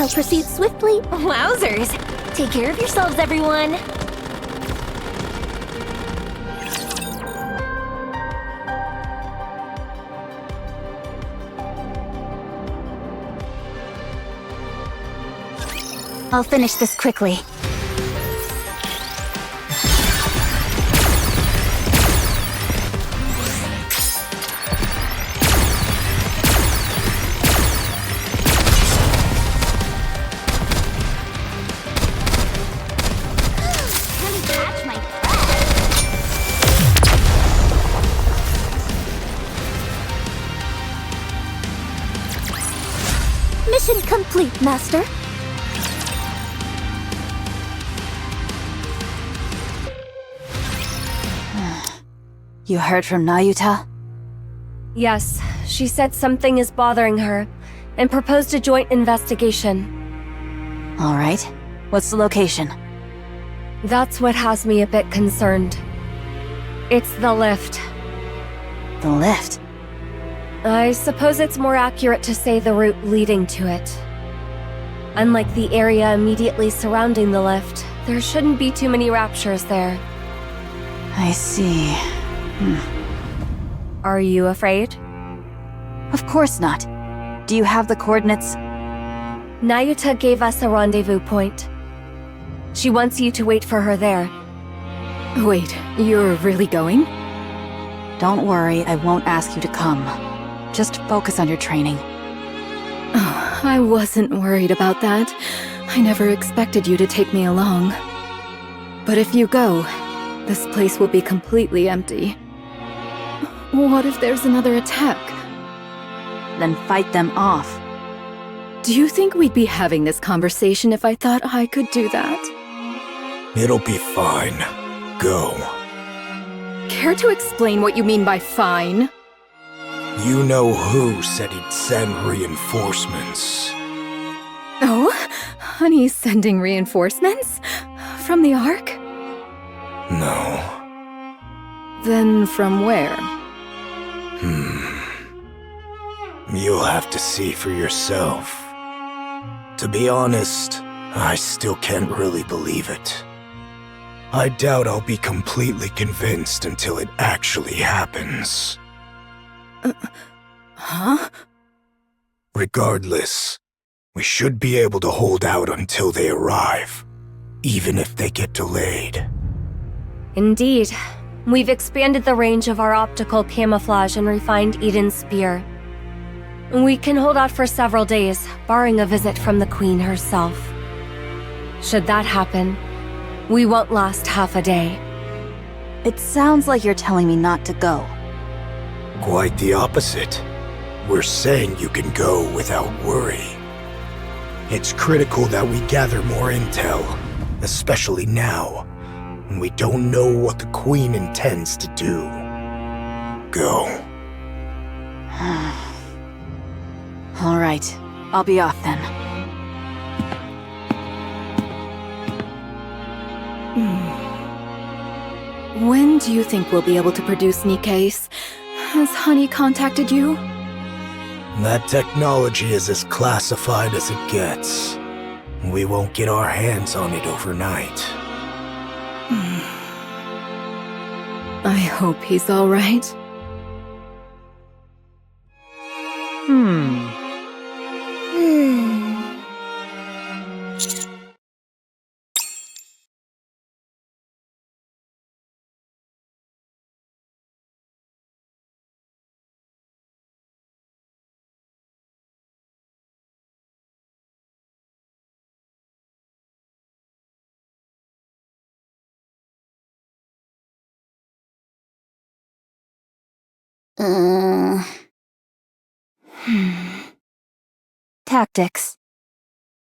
I'll proceed swiftly. Wowzers! Take care of yourselves, everyone! I'll finish this quickly. Mission complete, Master. You heard from Nayuta? Yes, she said something is bothering her, and proposed a joint investigation. All right. What's the location? That's what has me a bit concerned. It's the lift. The lift? I suppose it's more accurate to say the route leading to it. Unlike the area immediately surrounding the lift, there shouldn't be too many raptures there. I see. Are you afraid? Of course not. Do you have the coordinates? Nayuta gave us a rendezvous point. She wants you to wait for her there. Wait, you're really going? Don't worry, I won't ask you to come. Just focus on your training. Oh, I wasn't worried about that. I never expected you to take me along. But if you go, this place will be completely empty. What if there's another attack? Then fight them off. Do you think we'd be having this conversation if I thought I could do that? It'll be fine. Go. Care to explain what you mean by fine? You know who said he'd send reinforcements. Oh? Honey's sending reinforcements? From the Ark? No. Then from where? You'll have to see for yourself. To be honest, I still can't really believe it. I doubt I'll be completely convinced until it actually happens. Huh? Regardless, we should be able to hold out until they arrive, even if they get delayed. Indeed. We've expanded the range of our optical camouflage and refined Eden's spear. We can hold out for several days, barring a visit from the Queen herself. Should that happen, we won't last half a day. It sounds like you're telling me not to go. Quite the opposite. We're saying you can go without worry. It's critical that we gather more intel, especially now, when we don't know what the Queen intends to do. Go. All right, I'll be off then. When do you think we'll be able to produce Nikke's? Has Honey contacted you? That technology is as classified as it gets. We won't get our hands on it overnight. I hope he's all right. Tactics.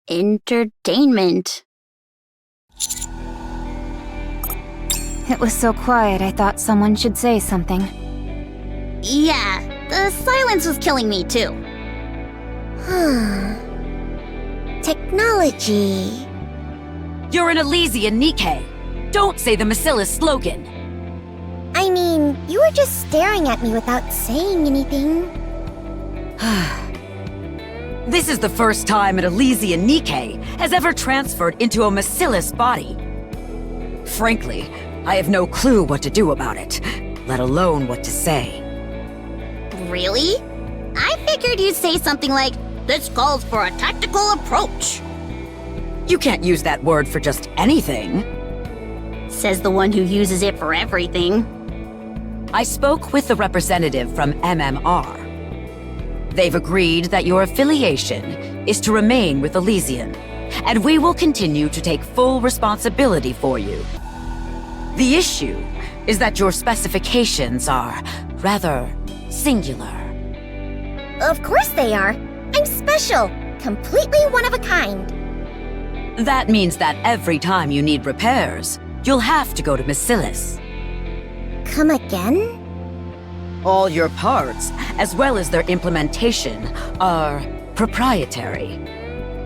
Entertainment. It was so quiet, I thought someone should say something. Yeah, the silence was killing me too. Technology. You're an Elysian, Nikke. Don't say the Macilla's slogan. I mean, you were just staring at me without saying anything. This is the first time an Elysian Nikke has ever transferred into a Bacillus body. Frankly, I have no clue what to do about it, let alone what to say. Really? I figured you'd say something like, "This calls for a tactical approach." You can't use that word for just anything. Says the one who uses it for everything. I spoke with the representative from MMR. They've agreed that your affiliation is to remain with Elysian, and we will continue to take full responsibility for you. The issue is that your specifications are rather singular. Of course they are. I'm special. Completely one of a kind. That means that every time you need repairs, you'll have to go to Bacillus. Come again? All your parts, as well as their implementation, are proprietary.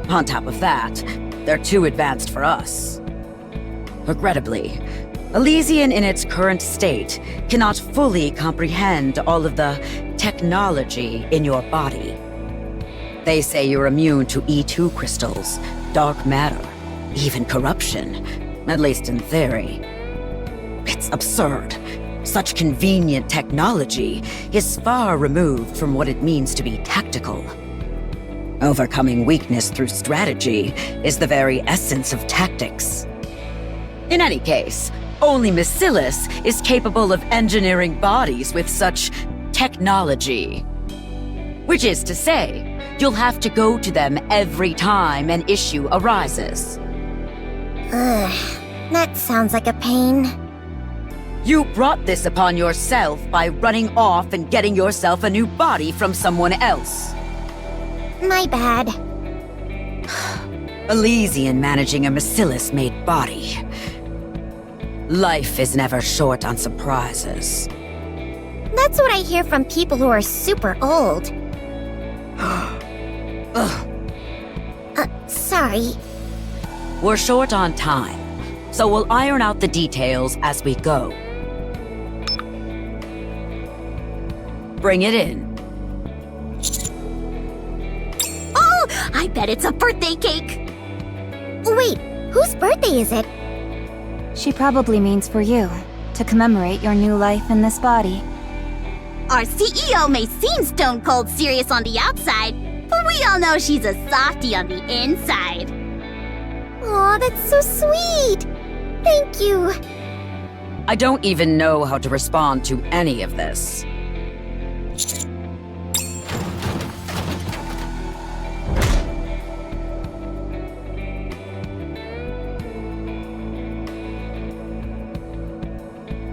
On top of that, they're too advanced for us. Regrettably, Elysian in its current state cannot fully comprehend all of the technology in your body. They say you're immune to E2 crystals, dark matter, even corruption, at least in theory. It's absurd. Such convenient technology is far removed from what it means to be tactical. Overcoming weakness through strategy is the very essence of tactics. In any case, only Bacillus is capable of engineering bodies with such technology. Which is to say, you'll have to go to them every time an issue arises. Ugh, that sounds like a pain. You brought this upon yourself by running off and getting yourself a new body from someone else. My bad. Elysian managing a Bacillus-made body. Life is never short on surprises. That's what I hear from people who are super old. Ugh. Sorry. We're short on time, so we'll iron out the details as we go. Bring it in. Oh, I bet it's a birthday cake. Wait, whose birthday is it? She probably means for you, to commemorate your new life in this body. Our CEO may seem stone cold serious on the outside, but we all know she's a softie on the inside. Aw, that's so sweet. Thank you. I don't even know how to respond to any of this.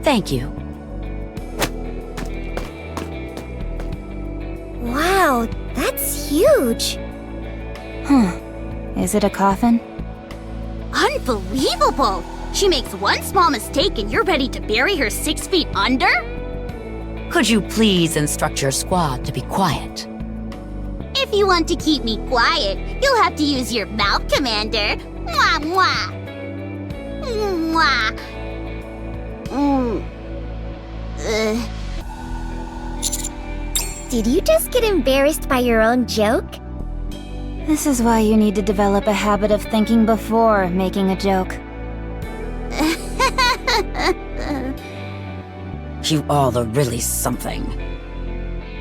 Thank you. Wow, that's huge. Is it a coffin? Unbelievable! She makes one small mistake and you're ready to bury her 6 feet under? Could you please instruct your squad to be quiet? If you want to keep me quiet, you'll have to use your mouth, Commander. Mwah, mwah. Mwah. Did you just get embarrassed by your own joke? This is why you need to develop a habit of thinking before making a joke. You all are really something.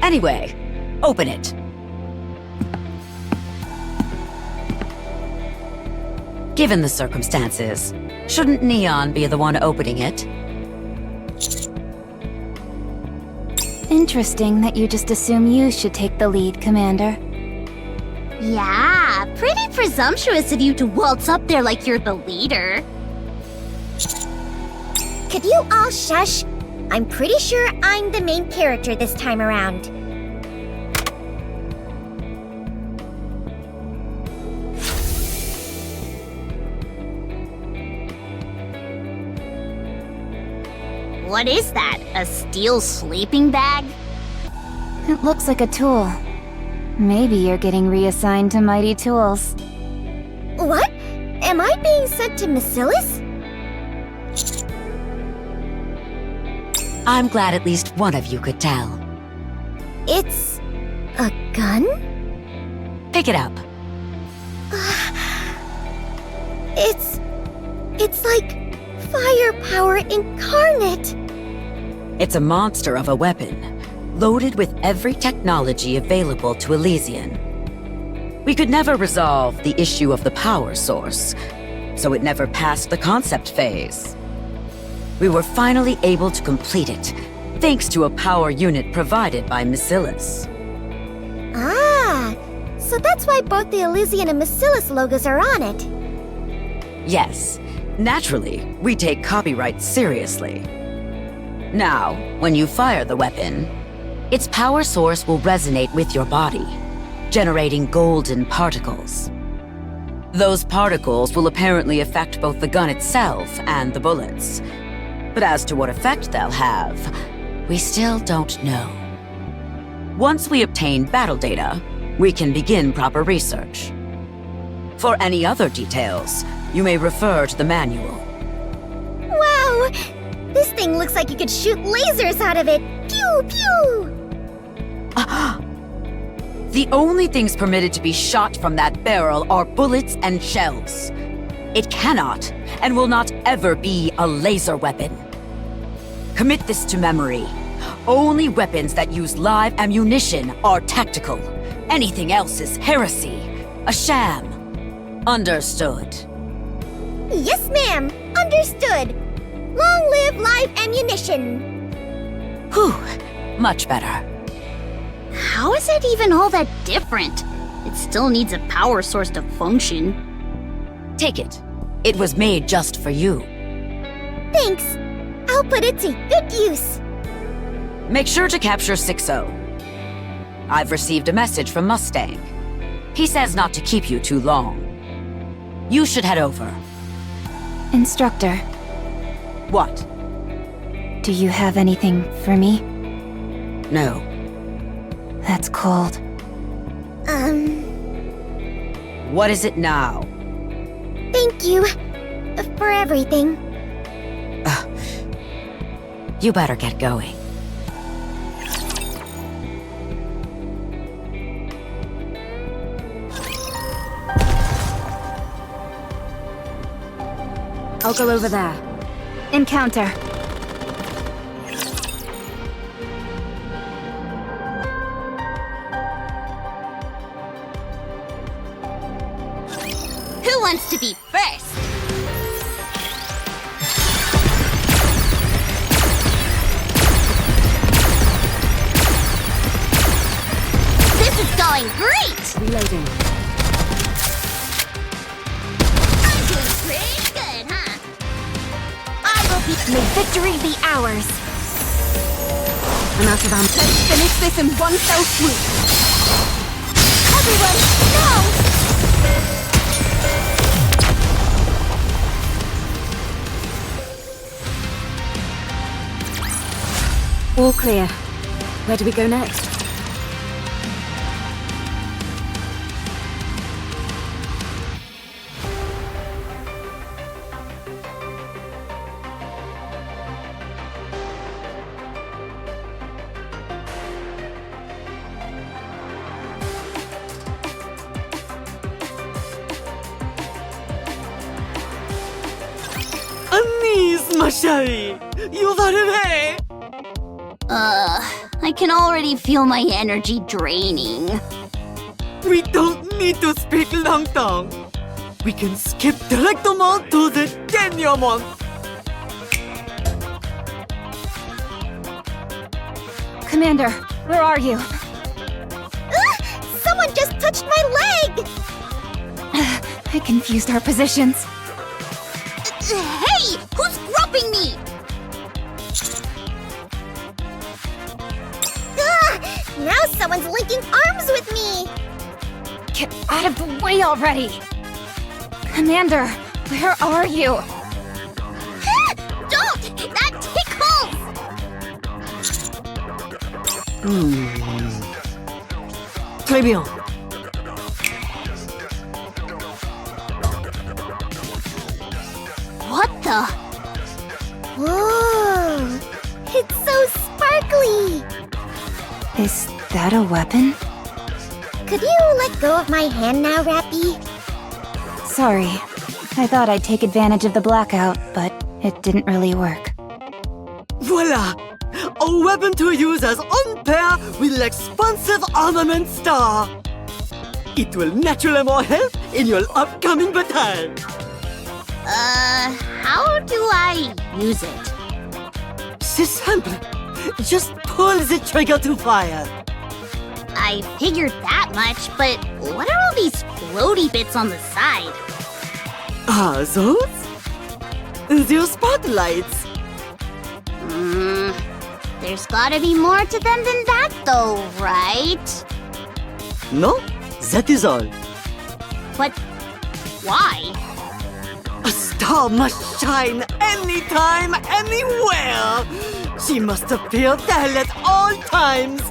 Anyway, open it. Given the circumstances, shouldn't Neon be the one opening it? Interesting that you just assume you should take the lead, Commander. Yeah, pretty presumptuous of you to waltz up there like you're the leader. Could you all shush? I'm pretty sure I'm the main character this time around. What is that? A steel sleeping bag? It looks like a tool. Maybe you're getting reassigned to Mighty Tools. What? Am I being sent to Bacillus? I'm glad at least one of you could tell. It's a gun? Take it up. It's like firepower incarnate. It's a monster of a weapon, loaded with every technology available to Elysian. We could never resolve the issue of the power source, so it never passed the concept phase. We were finally able to complete it, thanks to a power unit provided by Miscellus. Ah, so that's why both the Elysian and Miscellus logos are on it. Yes, naturally, we take copyright seriously. Now, when you fire the weapon, its power source will resonate with your body, generating golden particles. Those particles will apparently affect both the gun itself and the bullets. But as to what effect they'll have, we still don't know. Once we obtain battle data, we can begin proper research. For any other details, you may refer to the manual. Wow! This thing looks like you could shoot lasers out of it. Pew pew! The only things permitted to be shot from that barrel are bullets and shells. It cannot and will not ever be a laser weapon. Commit this to memory. Only weapons that use live ammunition are tactical. Anything else is heresy, a sham. Understood. Yes, ma'am. Understood. Long live live ammunition. Whew, much better. How is it even all that different? It still needs a power source to function. Take it. It was made just for you. Thanks. I'll put it to good use. Make sure to capture 6-0. I've received a message from Mustang. He says not to keep you too long. You should head over. Instructor, What? do you have anything for me? No. That's cold. What is it now? Thank you for everything. You better get going. I'll go over there. Encounter. Who wants to be first? This is going great! Reloading. I'm doing pretty good, huh? May victory be ours. I'm out of ammo. Let's finish this in one fell swoop. Everyone, no! All clear. Where do we go next? I can already feel my energy draining. We don't need to speak long tongue. We can skip direct on to the denouement. Commander, where are you? Someone just touched my leg! I confused our positions. Hey! Who's groping me? Now someone's linking arms with me! Get out of the way already! Commander, where are you? Don't! That tickles! Très bien. What the? Whoa! It's so sparkly! Is that a weapon? Could you let go of my hand now, Rappy? Sorry. I thought I'd take advantage of the blackout, but it didn't really work. Voila! A weapon to use as on pair with l'expansive armament star. It will naturally more help in your upcoming battle. How do I use it? C'est simple. Just pull the trigger to fire. I figured that much, but what are all these floaty bits on the side? Ah, those? They're spotlights. There's gotta be more to them than that, though, right? No, that is all. But why? A star must shine anytime, anywhere. She must appear there at all times.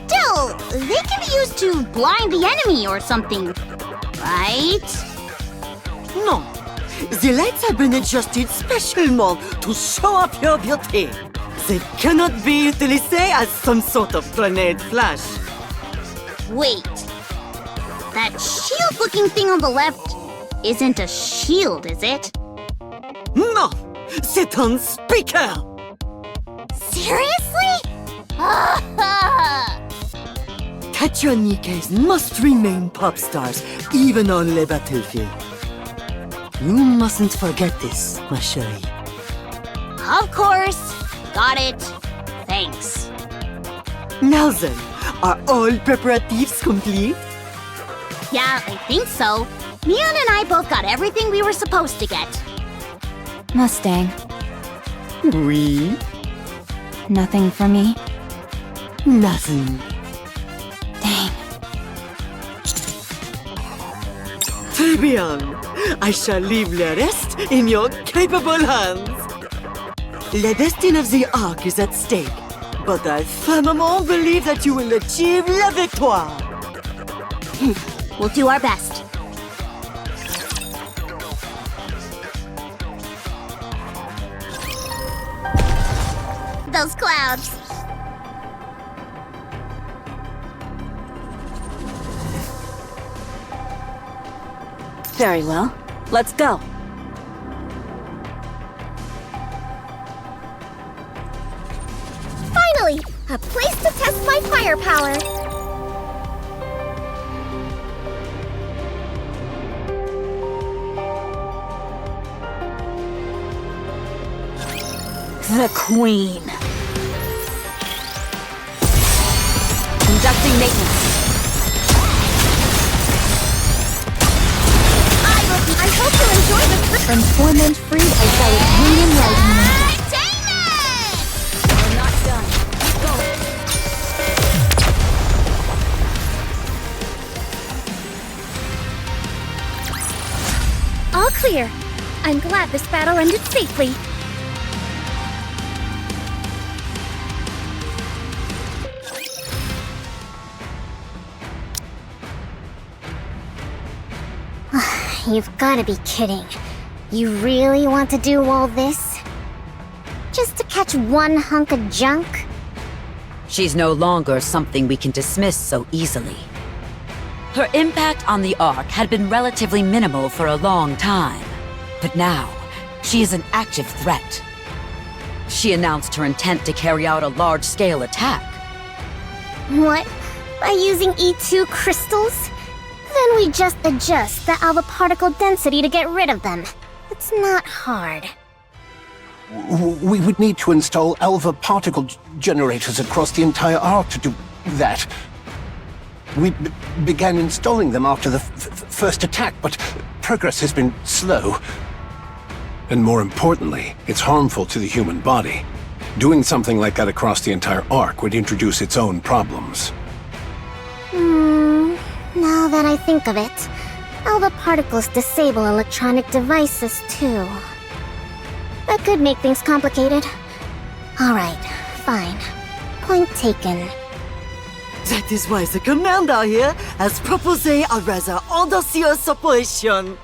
Still, they can be used to blind the enemy or something, right? No, the lights have been adjusted specially to show off your beauty. They cannot be utilised as some sort of grenade flash. Wait. That shield-looking thing on the left isn't a shield, is it? No, c'est un speaker. Seriously? Katja and Nikke must remain pop stars, even on the battlefield. You mustn't forget this, ma chérie. Of course. Got it. Thanks. Now then, are all preparatives complete? Yeah, I think so. Mion and I both got everything we were supposed to get. Mustang, Oui, nothing for me? nothing. Dang. Très bien. I shall leave the rest in your capable hands. The destiny of the Ark is at stake, but I firmly believe that you will achieve la victoire. We'll do our best. Those clouds. Very well. Let's go. Finally, a place to test my firepower. The Queen. Conducting maintenance. I hope you enjoy the From torment-free as I was green enlightenment. We're not done. Keep going. all clear. I'm glad this battle ended safely. You've got to be kidding. You really want to do all this? Just to catch one hunk of junk? She's no longer something we can dismiss so easily. Her impact on the Ark had been relatively minimal for a long time, but now she is an active threat. She announced her intent to carry out a large-scale attack. What? By using E2 crystals? Then we just adjust the alpha particle density to get rid of them. It's not hard. We would need to install alpha particle generators across the entire Ark to do that. We began installing them after the first attack, but progress has been slow. And more importantly, it's harmful to the human body. Doing something like that across the entire Ark would introduce its own problems. Now that I think of it, alpha particles disable electronic devices too. That could make things complicated. Alright, fine. Point taken. That is why the commander here has proposed a rather audacious operation.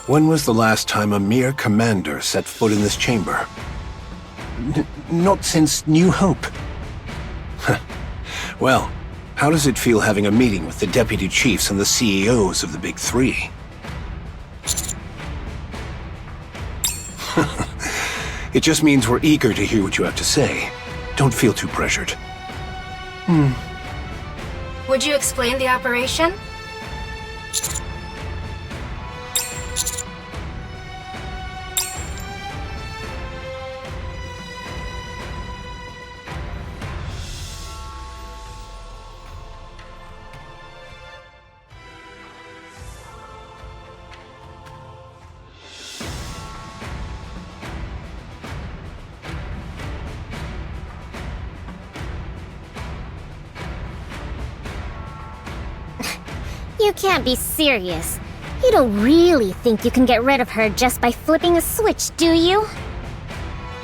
When was the last time a mere commander set foot in this chamber? Not since New Hope. Well, how does it feel having a meeting with the deputy chiefs and the CEOs of the Big Three? It just means we're eager to hear what you have to say. Don't feel too pressured. Would you explain the operation? You can't be serious. You don't really think you can get rid of her just by flipping a switch, do you?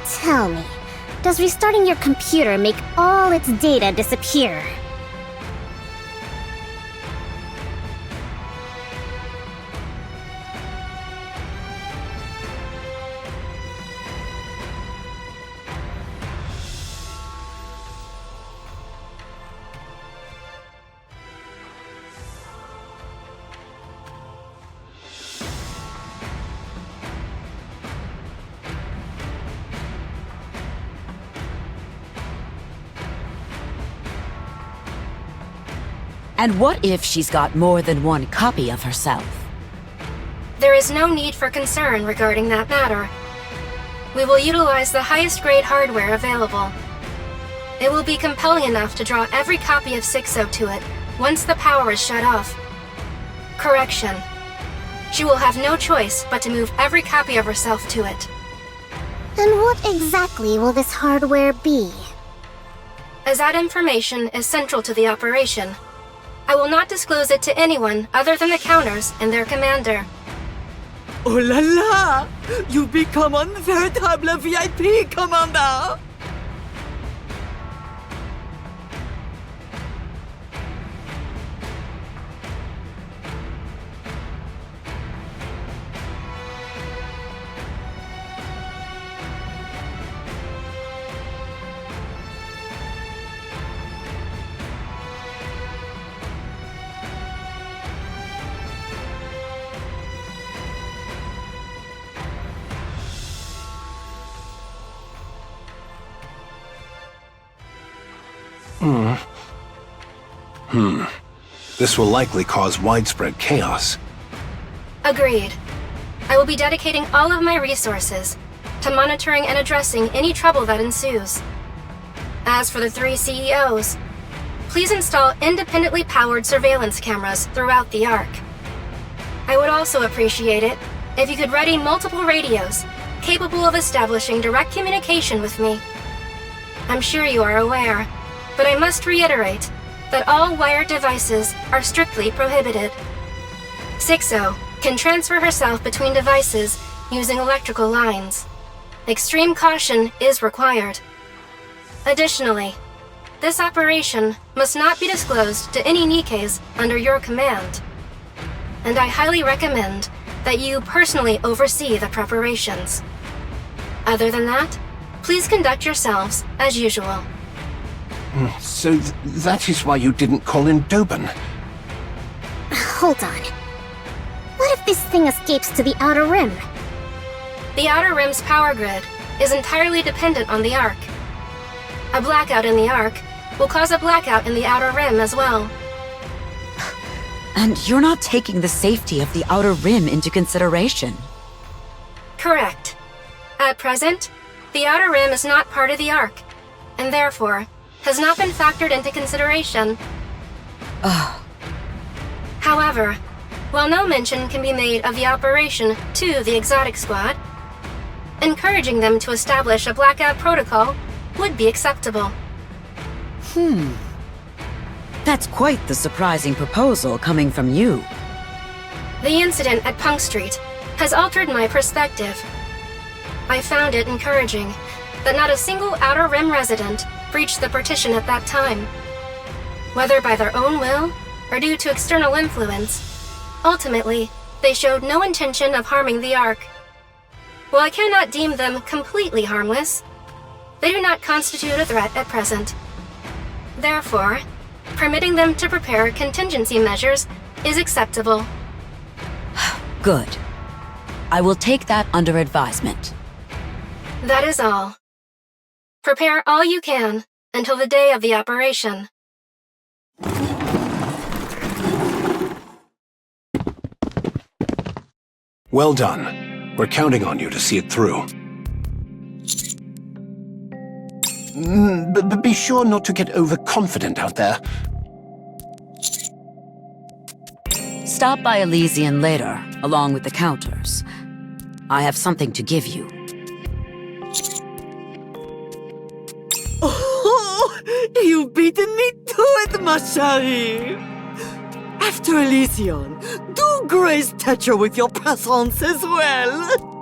Tell me, does restarting your computer make all its data disappear? And what if she's got more than one copy of herself? There is no need for concern regarding that matter. We will utilize the highest grade hardware available. It will be compelling enough to draw every copy of 6.0 to it once the power is shut off. Correction. She will have no choice but to move every copy of herself to it. And what exactly will this hardware be? As that information is central to the operation, I will not disclose it to anyone other than the counters and their commander. Oh la la! You've become un véritable VIP, Commander! This will likely cause widespread chaos. Agreed. I will be dedicating all of my resources to monitoring and addressing any trouble that ensues. As for the 3 CEOs, please install independently powered surveillance cameras throughout the Ark. I would also appreciate it if you could ready multiple radios capable of establishing direct communication with me. I'm sure you are aware, but I must reiterate that all wired devices are strictly prohibited. 6.0 can transfer herself between devices using electrical lines. Extreme caution is required. Additionally, this operation must not be disclosed to any Nikkes under your command. And I highly recommend that you personally oversee the preparations. Other than that, please conduct yourselves as usual. So that is why you didn't call in Doben. Hold on. What if this thing escapes to the Outer Rim? The Outer Rim's power grid is entirely dependent on the Ark. A blackout in the Ark will cause a blackout in the Outer Rim as well. And you're not taking the safety of the Outer Rim into consideration. Correct. At present, the Outer Rim is not part of the Ark, and therefore has not been factored into consideration. However, while no mention can be made of the operation to the Exotic Squad, encouraging them to establish a blackout protocol would be acceptable. That's quite the surprising proposal coming from you. The incident at Punk Street has altered my perspective. I found it encouraging that not a single Outer Rim resident breached the partition at that time. Whether by their own will or due to external influence, ultimately, they showed no intention of harming the Ark. While I cannot deem them completely harmless, they do not constitute a threat at present. Therefore, permitting them to prepare contingency measures is acceptable. Good. I will take that under advisement. That is all. Prepare all you can until the day of the operation. Well done. We're counting on you to see it through. But be sure not to get overconfident out there. Stop by Elysian later, along with the counters. I have something to give you. Oh, you've beaten me to it, ma chérie. After Elysian, do grace Tetra with your presence as well.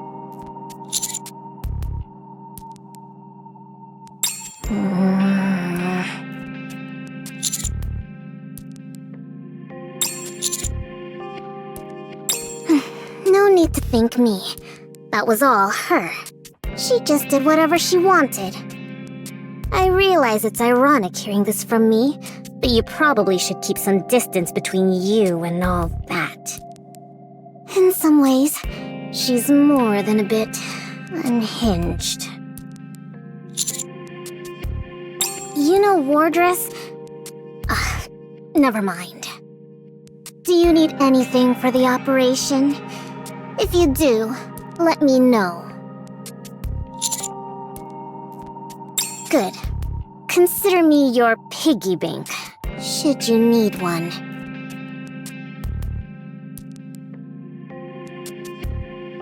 No need to thank me. That was all her. She just did whatever she wanted. I realize it's ironic hearing this from me, but you probably should keep some distance between you and all that. In some ways, she's more than a bit unhinged. You know Wardress? Never mind. Do you need anything for the operation? If you do, let me know. Good. Consider me your piggy bank, should you need one.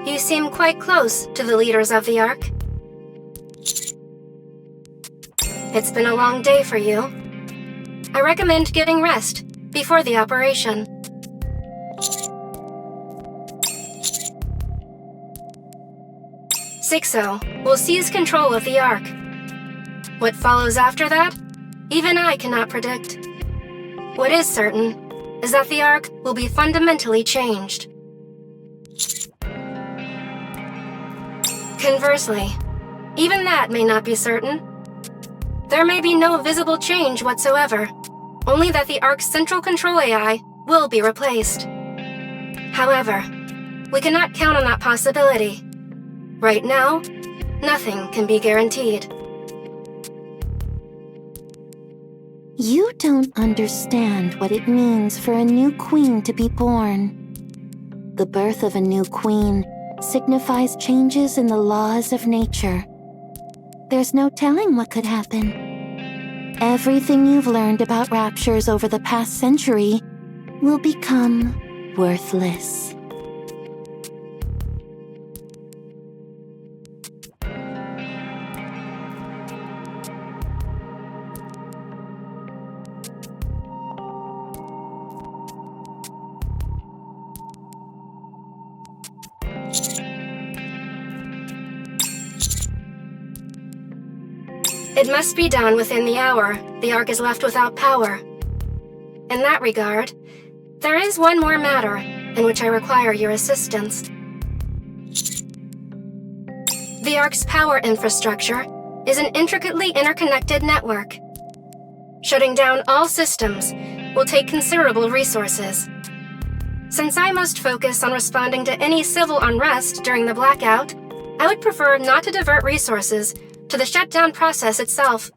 You seem quite close to the leaders of the Ark. It's been a long day for you. I recommend getting rest before the operation. Sixo will seize control of the Ark. What follows after that, even I cannot predict. What is certain is that the Ark will be fundamentally changed. Conversely, even that may not be certain. There may be no visible change whatsoever, only that the Ark's central control AI will be replaced. However, we cannot count on that possibility. Right now, nothing can be guaranteed. You don't understand what it means for a new queen to be born. The birth of a new queen signifies changes in the laws of nature. There's no telling what could happen. Everything you've learned about raptures over the past century will become worthless. It must be done within the hour the Ark is left without power. In that regard, there is one more matter in which I require your assistance. The Ark's power infrastructure is an intricately interconnected network. Shutting down all systems will take considerable resources. Since I must focus on responding to any civil unrest during the blackout, I would prefer not to divert resources to the shutdown process itself.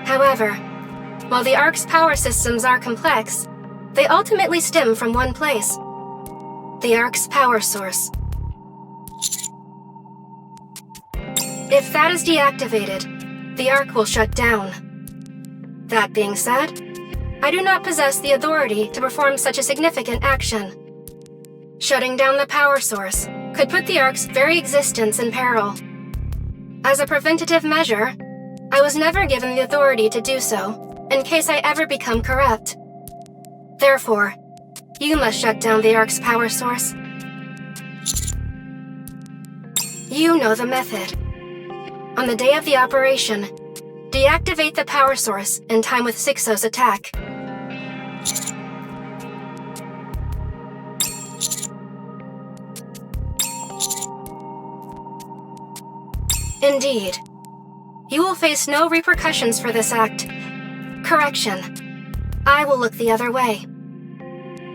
However, while the Ark's power systems are complex, they ultimately stem from one place: the Ark's power source. If that is deactivated, the Ark will shut down. That being said, I do not possess the authority to perform such a significant action. Shutting down the power source could put the Ark's very existence in peril. As a preventative measure, I was never given the authority to do so, in case I ever become corrupt. Therefore, you must shut down the Ark's power source. You know the method. On the day of the operation, deactivate the power source in time with Sixo's attack. Indeed. You will face no repercussions for this act. Correction. I will look the other way.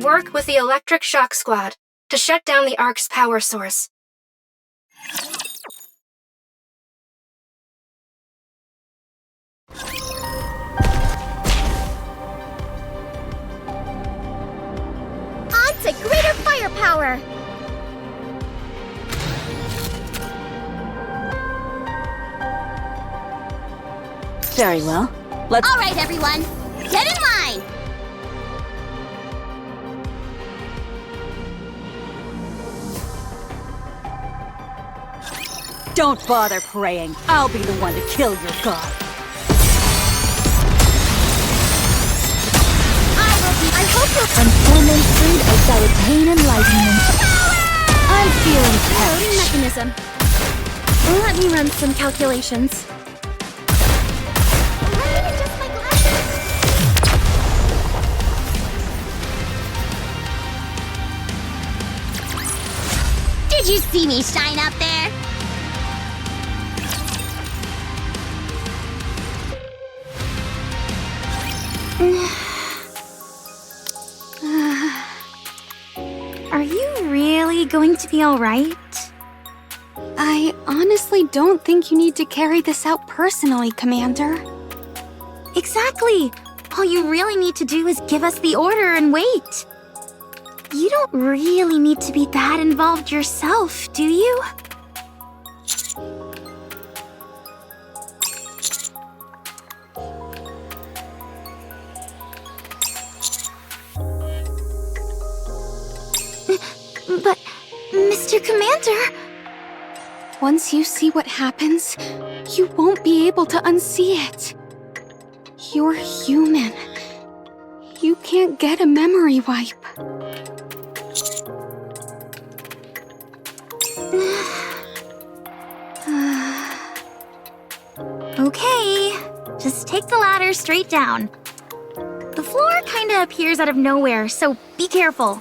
Work with the Electric Shock Squad to shut down the Ark's power source. On to greater firepower! Very well. Let's... All right, everyone. Get in line! Don't bother praying. I'll be the one to kill your god. I hope you'll until freed, I shall attain enlightenment. I'm feeling Loading mechanism. Let me run some calculations. Did you see me shine up there? Are you really going to be alright? I honestly don't think you need to carry this out personally, Commander. Exactly! All you really need to do is give us the order and wait. You don't really need to be that involved yourself, do you? But, Mr. Commander... Once you see what happens, you won't be able to unsee it. You're human. You can't get a memory wipe. Okay, just take the ladder straight down. The floor kinda appears out of nowhere, so be careful.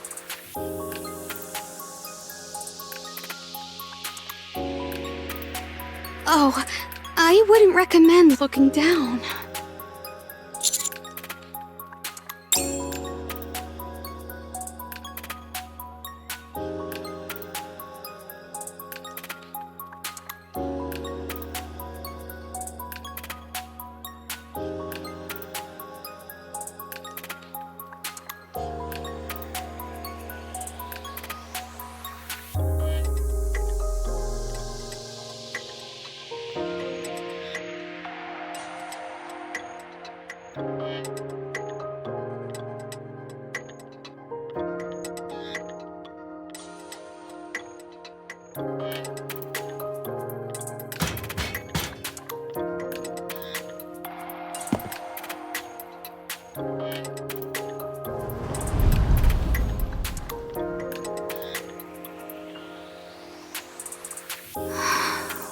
Oh, I wouldn't recommend looking down.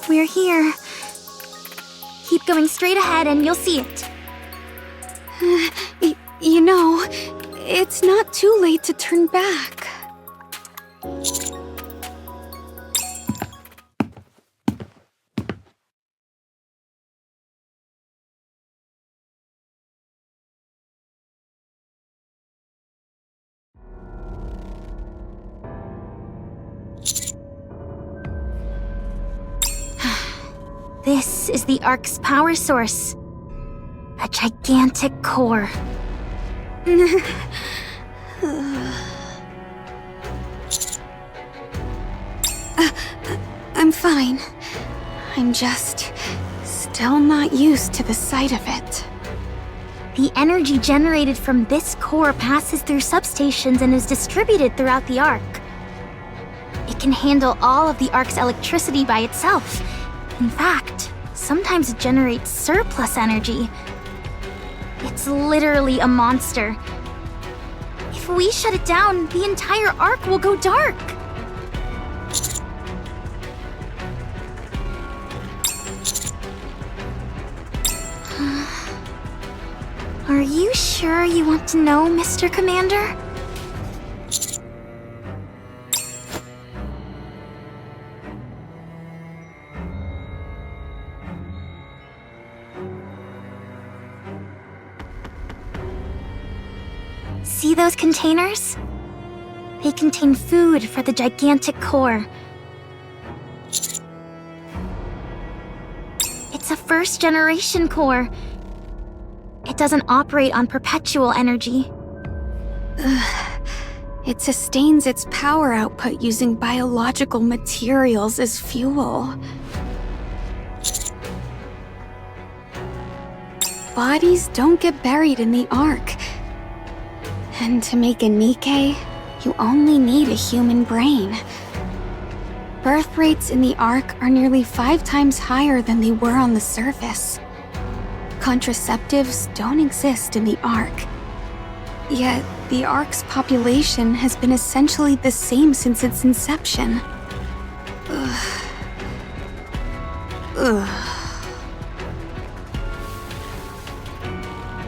We're here. Keep going straight ahead and you'll see it. You know, it's not too late to turn back. This is the Ark's power source. A gigantic core. I'm fine. I'm just still not used to the sight of it. The energy generated from this core passes through substations and is distributed throughout the Ark. It can handle all of the Ark's electricity by itself. In fact, sometimes it generates surplus energy. It's literally a monster. If we shut it down, the entire Ark will go dark. Are you sure you want to know, Mr. Commander? See those containers? They contain food for the gigantic core. It's a first-generation core. It doesn't operate on perpetual energy. It sustains its power output using biological materials as fuel. Bodies don't get buried in the Ark. And to make a Nikke, you only need a human brain. Birth rates in the Ark are nearly 5 times higher than they were on the surface. Contraceptives don't exist in the Ark. Yet, the Ark's population has been essentially the same since its inception.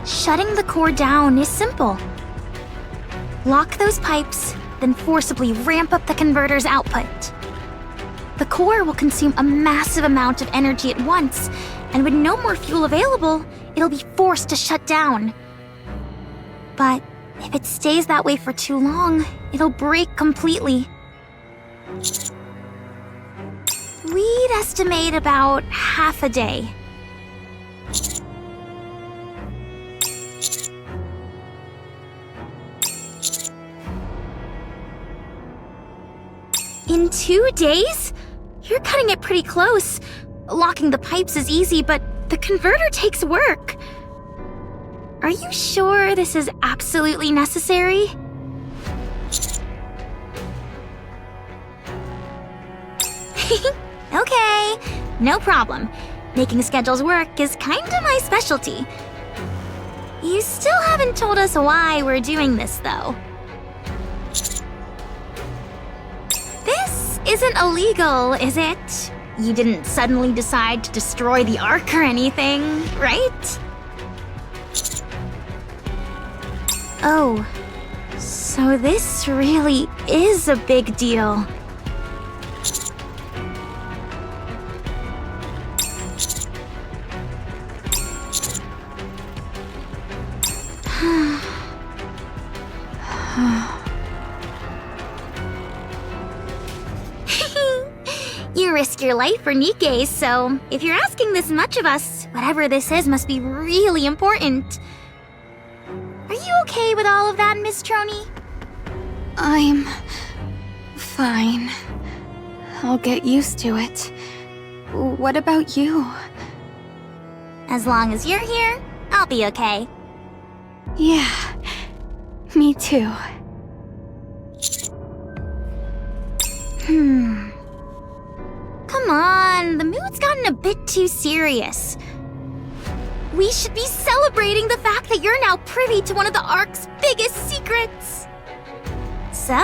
Shutting the core down is simple. Lock those pipes, then forcibly ramp up the converter's output. The core will consume a massive amount of energy at once, and with no more fuel available, it'll be forced to shut down. But if it stays that way for too long, it'll break completely. We'd estimate about half a day. In 2 days? You're cutting it pretty close. Locking the pipes is easy, but the converter takes work. Are you sure this is absolutely necessary? Okay, no problem. Making schedules work is kinda my specialty. You still haven't told us why we're doing this, though. This isn't illegal, is it? You didn't suddenly decide to destroy the Ark or anything, right? Oh, so this really is a big deal. You risk your life for Nikke, so if you're asking this much of us, whatever this is must be really important. Are you okay with all of that, Miss Troney? I'm fine. I'll get used to it. What about you? As long as you're here, I'll be okay. Yeah, me too. Come on, the mood's gotten a bit too serious. We should be celebrating the fact that you're now privy to one of the Ark's biggest secrets. So,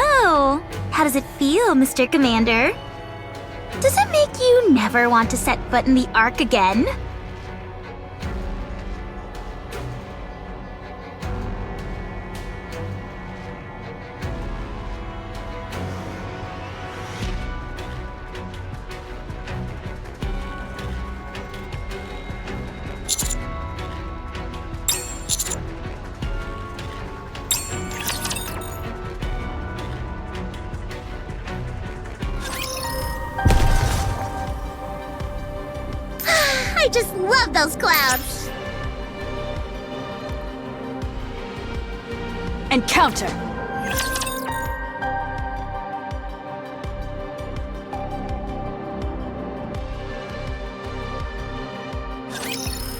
how does it feel, Mr. Commander? Does it make you never want to set foot in the Ark again? I just love those clouds! Encounter!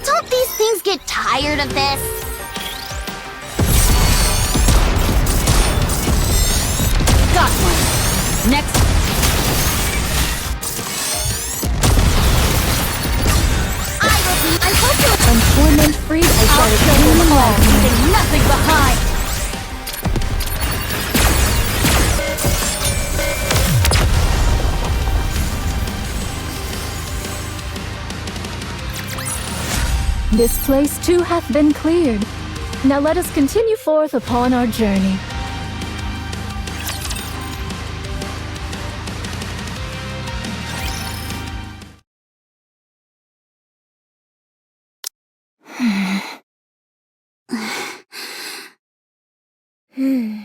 Don't these things get tired of this? Got one! Next! I hope you'll I'm torment-free. I shall kill them all, leaving nothing behind! This place too hath been cleared. Now let us continue forth upon our journey. 2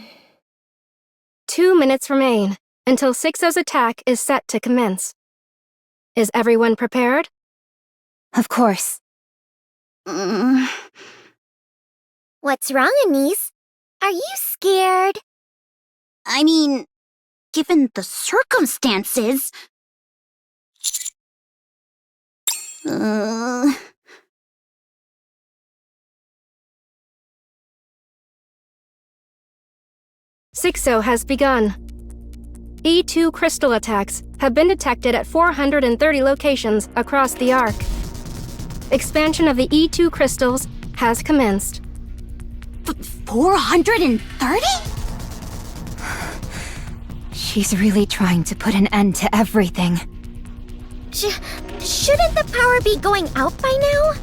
minutes remain until 6-0's attack is set to commence. Is everyone prepared? Of course. What's wrong, Anise? Are you scared? I mean, given the circumstances... 6-0 has begun. E2 crystal attacks have been detected at 430 locations across the Ark. Expansion of the E2 crystals has commenced. 430? She's really trying to put an end to everything. Shouldn't the power be going out by now?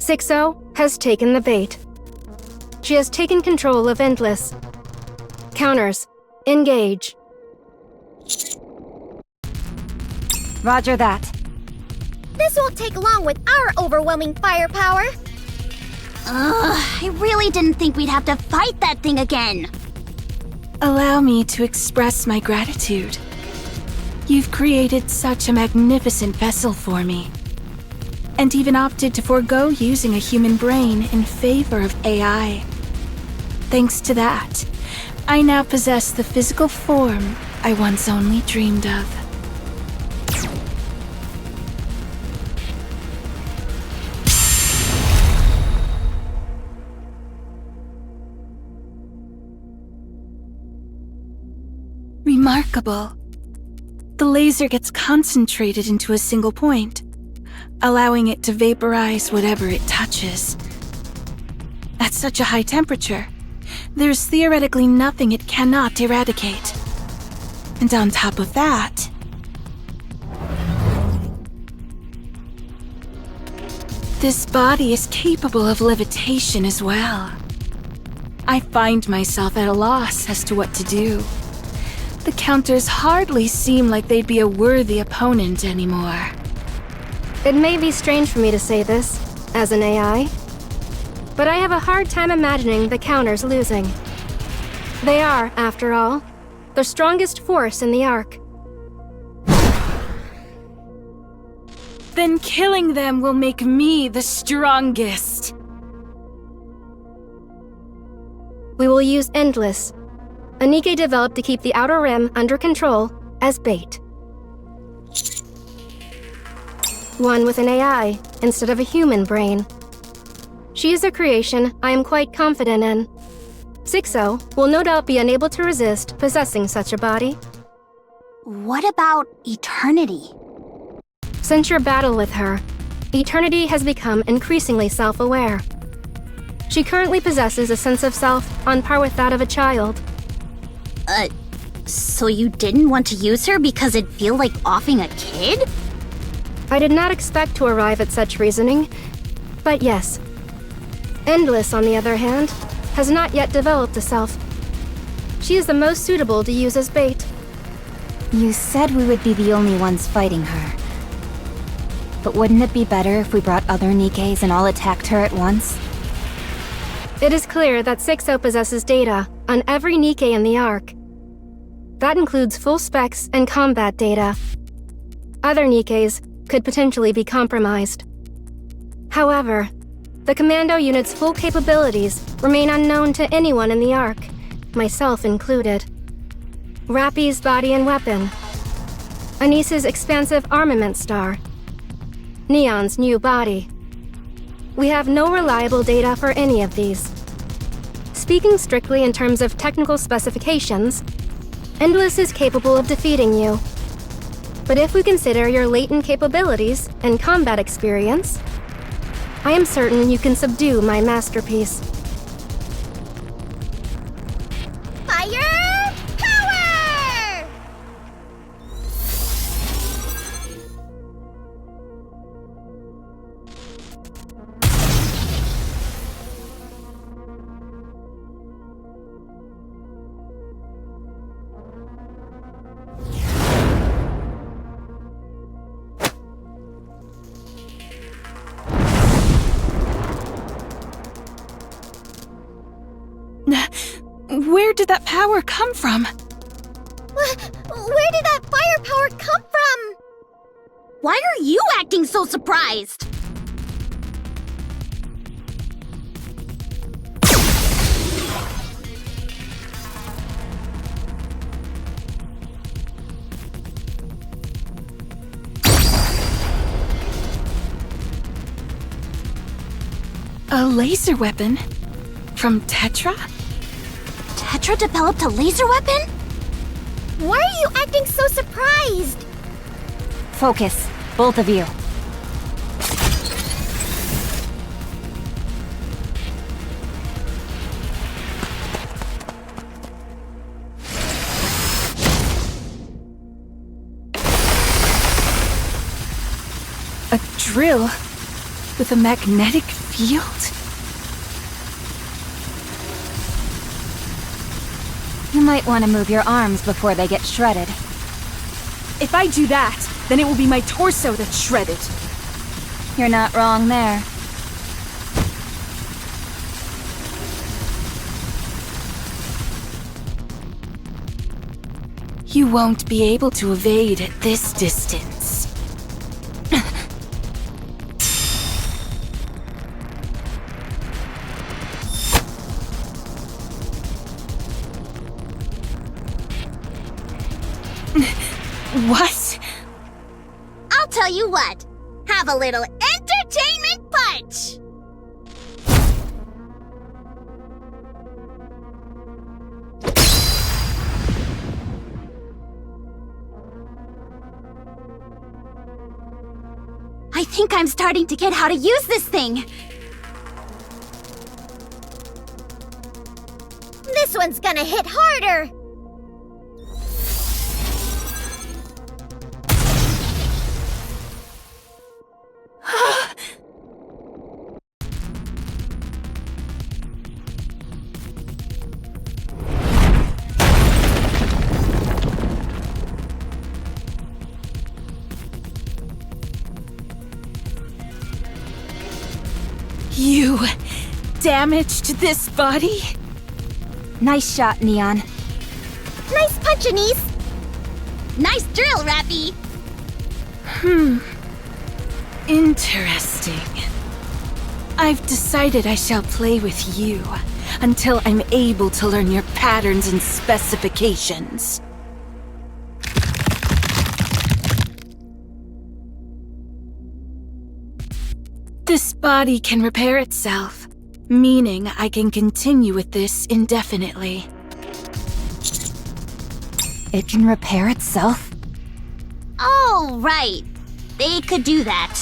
Sixo has taken the bait. She has taken control of Endless. Counters. Engage. Roger that. This won't take long with our overwhelming firepower. I really didn't think we'd have to fight that thing again. Allow me to express my gratitude. You've created such a magnificent vessel for me, and even opted to forego using a human brain in favor of AI. Thanks to that, I now possess the physical form I once only dreamed of. Remarkable. The laser gets concentrated into a single point, allowing it to vaporize whatever it touches. At such a high temperature, there's theoretically nothing it cannot eradicate. And on top of that, this body is capable of levitation as well. I find myself at a loss as to what to do. The counters hardly seem like they'd be a worthy opponent anymore. It may be strange for me to say this, as an AI, but I have a hard time imagining the counters losing. They are, after all, the strongest force in the Ark. Then killing them will make me the strongest. We will use Endless, a Nikke developed to keep the Outer Rim under control, as bait. One with an AI instead of a human brain. She is a creation I am quite confident in. 6-0 will no doubt be unable to resist possessing such a body. What about Eternity? Since your battle with her, Eternity has become increasingly self-aware. She currently possesses a sense of self on par with that of a child. So you didn't want to use her because it'd feel like offing a kid? I did not expect to arrive at such reasoning, but yes. Endless, on the other hand, has not yet developed a self. She is the most suitable to use as bait. You said we would be the only ones fighting her. But wouldn't it be better if we brought other Nikkes and all attacked her at once? It is clear that 6-0 possesses data on every Nikke in the Ark. That includes full specs and combat data. Other Nikkes could potentially be compromised. However, the commando unit's full capabilities remain unknown to anyone in the Ark, myself included. Rappy's body and weapon, Anise's expansive armament star, Neon's new body. We have no reliable data for any of these. Speaking strictly in terms of technical specifications, Endless is capable of defeating you. But if we consider your latent capabilities and combat experience, I am certain you can subdue my masterpiece. Fire power! Where did that power come from? Where did that firepower come from? Why are you acting so surprised? A laser weapon? From Tetra? Tetra developed a laser weapon? Why are you acting so surprised? Focus, both of you. A drill with a magnetic field? You might want to move your arms before they get shredded. If I do that, then it will be my torso that's shredded. You're not wrong there. You won't be able to evade at this distance. What? I'll tell you what. Have a little entertainment punch! I think I'm starting to get how to use this thing. This one's gonna hit harder. You damaged this body? Nice shot, Neon. Nice punch, Anise. Nice drill, Rappy. Interesting. I've decided I shall play with you until I'm able to learn your patterns and specifications. This body can repair itself, meaning I can continue with this indefinitely. It can repair itself? Oh, right. They could do that.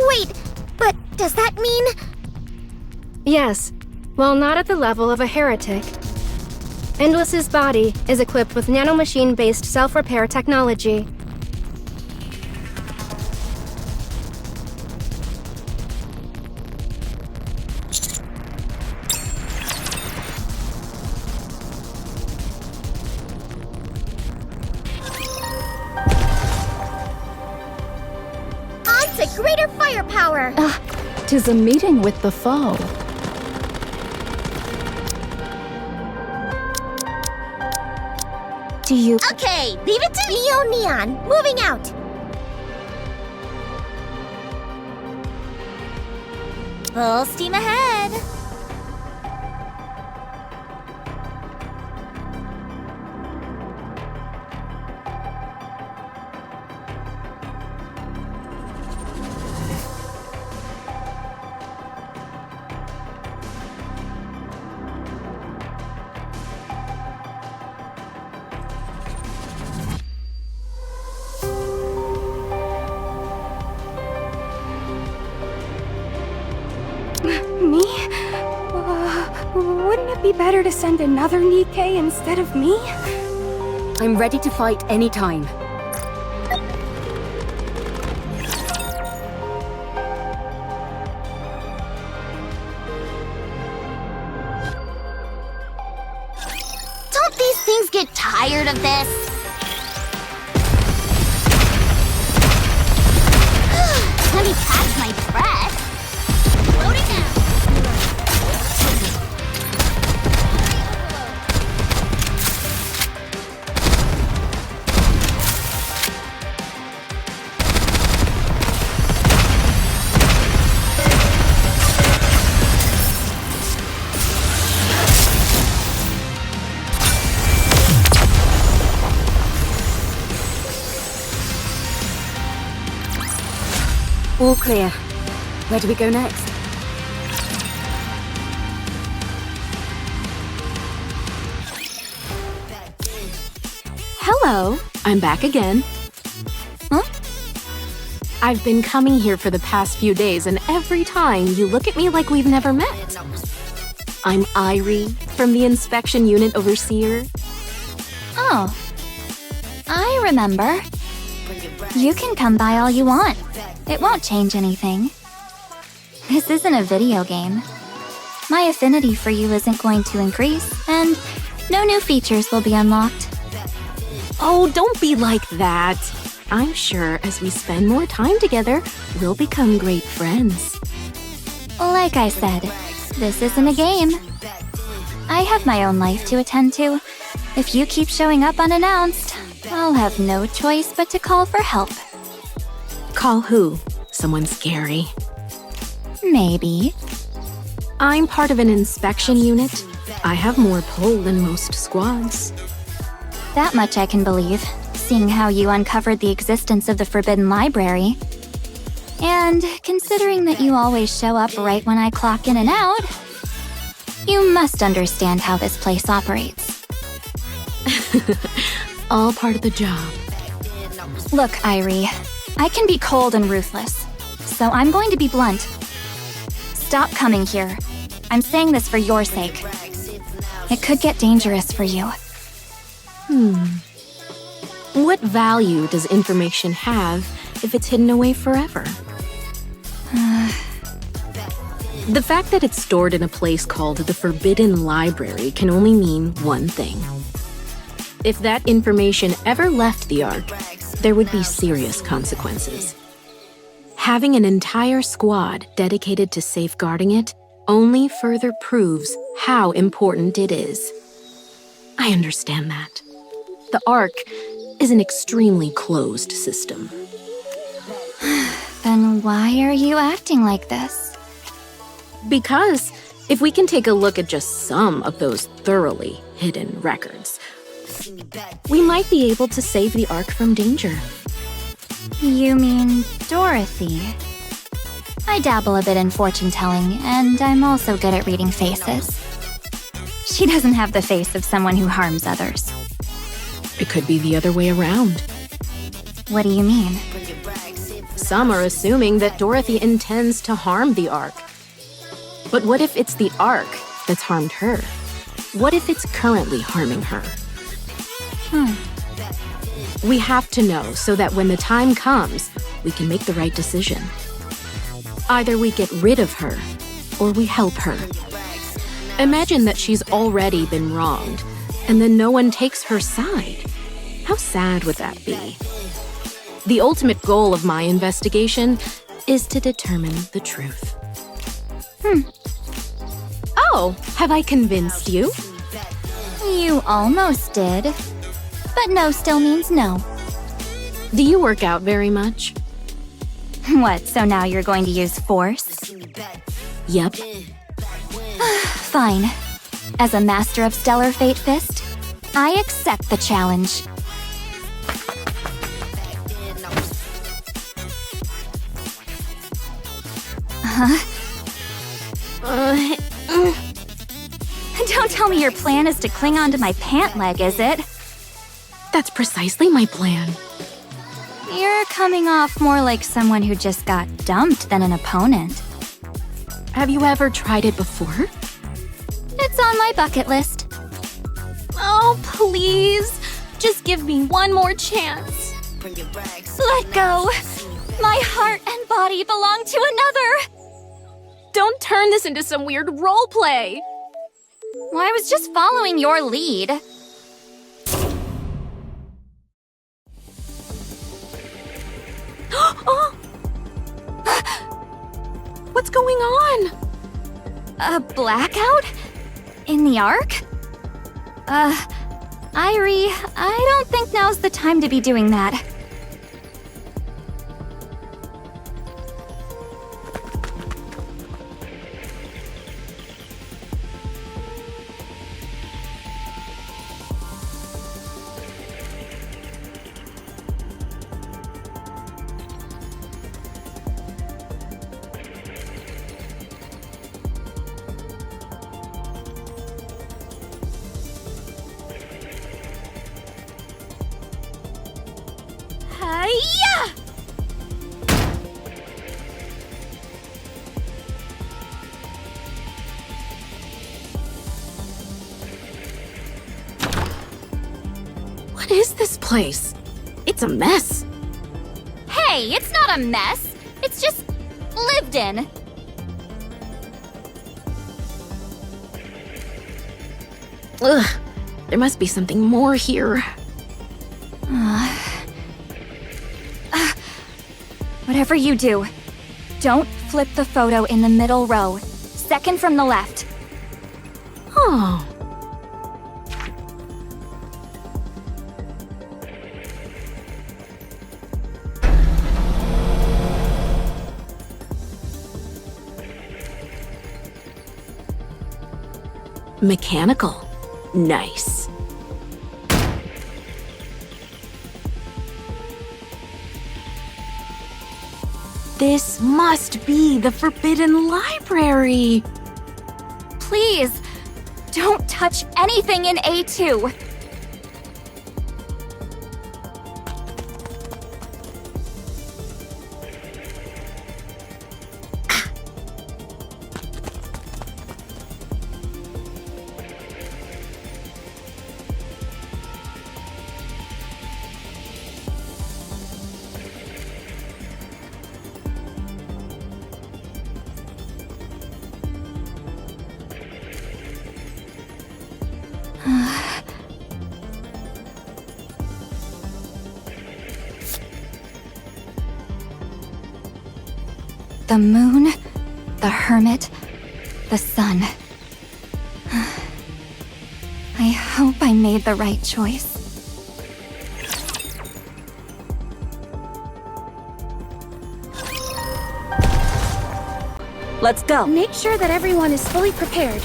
Wait, but does that mean... Yes, while not at the level of a heretic. Endless's body is equipped with nanomachine-based self-repair technology. On to greater firepower! 'Tis a meeting with the foe. Do you... Okay, leave it to me. Neo Neon, moving out! Full steam ahead. Me? Wouldn't it be better to send another Nikke instead of me? I'm ready to fight anytime. Don't these things get tired of this? Let me catch my breath. Loading out. All clear. Where do we go next? Hello, I'm back again. Huh? I've been coming here for the past few days, and every time you look at me like we've never met. I'm Irie, from the Inspection Unit Overseer. Oh. I remember. You can come by all you want. It won't change anything. This isn't a video game. My affinity for you isn't going to increase, and no new features will be unlocked. Oh, don't be like that. I'm sure as we spend more time together, we'll become great friends. Like I said, this isn't a game. I have my own life to attend to. If you keep showing up unannounced, I'll have no choice but to call for help. Call who? Someone scary? Maybe. I'm part of an inspection unit. I have more pull than most squads. That much I can believe, seeing how you uncovered the existence of the Forbidden Library. And considering that you always show up right when I clock in and out, you must understand how this place operates. All part of the job. Look, Irie, I can be cold and ruthless, so I'm going to be blunt. Stop coming here. I'm saying this for your sake. It could get dangerous for you. What value does information have if it's hidden away forever? The fact that it's stored in a place called the Forbidden Library can only mean one thing. If that information ever left the Ark, there would be serious consequences. Having an entire squad dedicated to safeguarding it only further proves how important it is. I understand that. The Ark is an extremely closed system. Then why are you acting like this? Because if we can take a look at just some of those thoroughly hidden records, we might be able to save the Ark from danger. You mean Dorothy? I dabble a bit in fortune-telling, and I'm also good at reading faces. She doesn't have the face of someone who harms others. It could be the other way around. What do you mean? Some are assuming that Dorothy intends to harm the Ark. But what if it's the Ark that's harmed her? What if it's currently harming her? We have to know so that when the time comes, we can make the right decision. Either we get rid of her, or we help her. Imagine that she's already been wronged, and then no one takes her side. How sad would that be? The ultimate goal of my investigation is to determine the truth. Oh, have I convinced you? You almost did. But no still means no. Do you work out very much? What, so now you're going to use force? Yep. Fine. As a master of Stellar Fate Fist, I accept the challenge. Don't tell me your plan is to cling onto my pant leg, is it? That's precisely my plan. You're coming off more like someone who just got dumped than an opponent. Have you ever tried it before? It's on my bucket list. Oh, please. Just give me one more chance. Let go. My heart and body belong to another. Don't turn this into some weird role play. Well, I was just following your lead. What's going on? A blackout? In the Ark? Irie, I don't think now's the time to be doing that. Hiya! What is this place? It's a mess. Hey, it's not a mess. It's just lived in. Ugh, there must be something more here. Whatever you do, don't flip the photo in the middle row. Second from the left. Oh. Mechanical. Nice. This must be the Forbidden Library. Please, don't touch anything in A2. The moon, the hermit, the sun. I hope I made the right choice. Let's go. Make sure that everyone is fully prepared.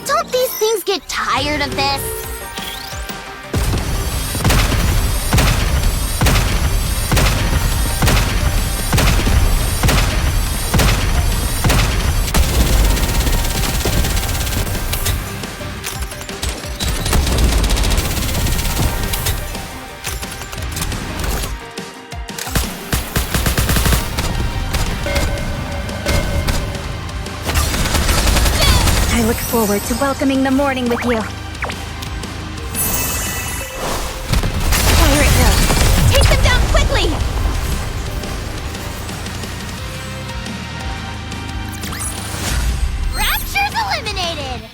Don't these things get tired of this? I look forward to welcoming the morning with you. Pirate Hill! Take them down quickly! Rapture's eliminated!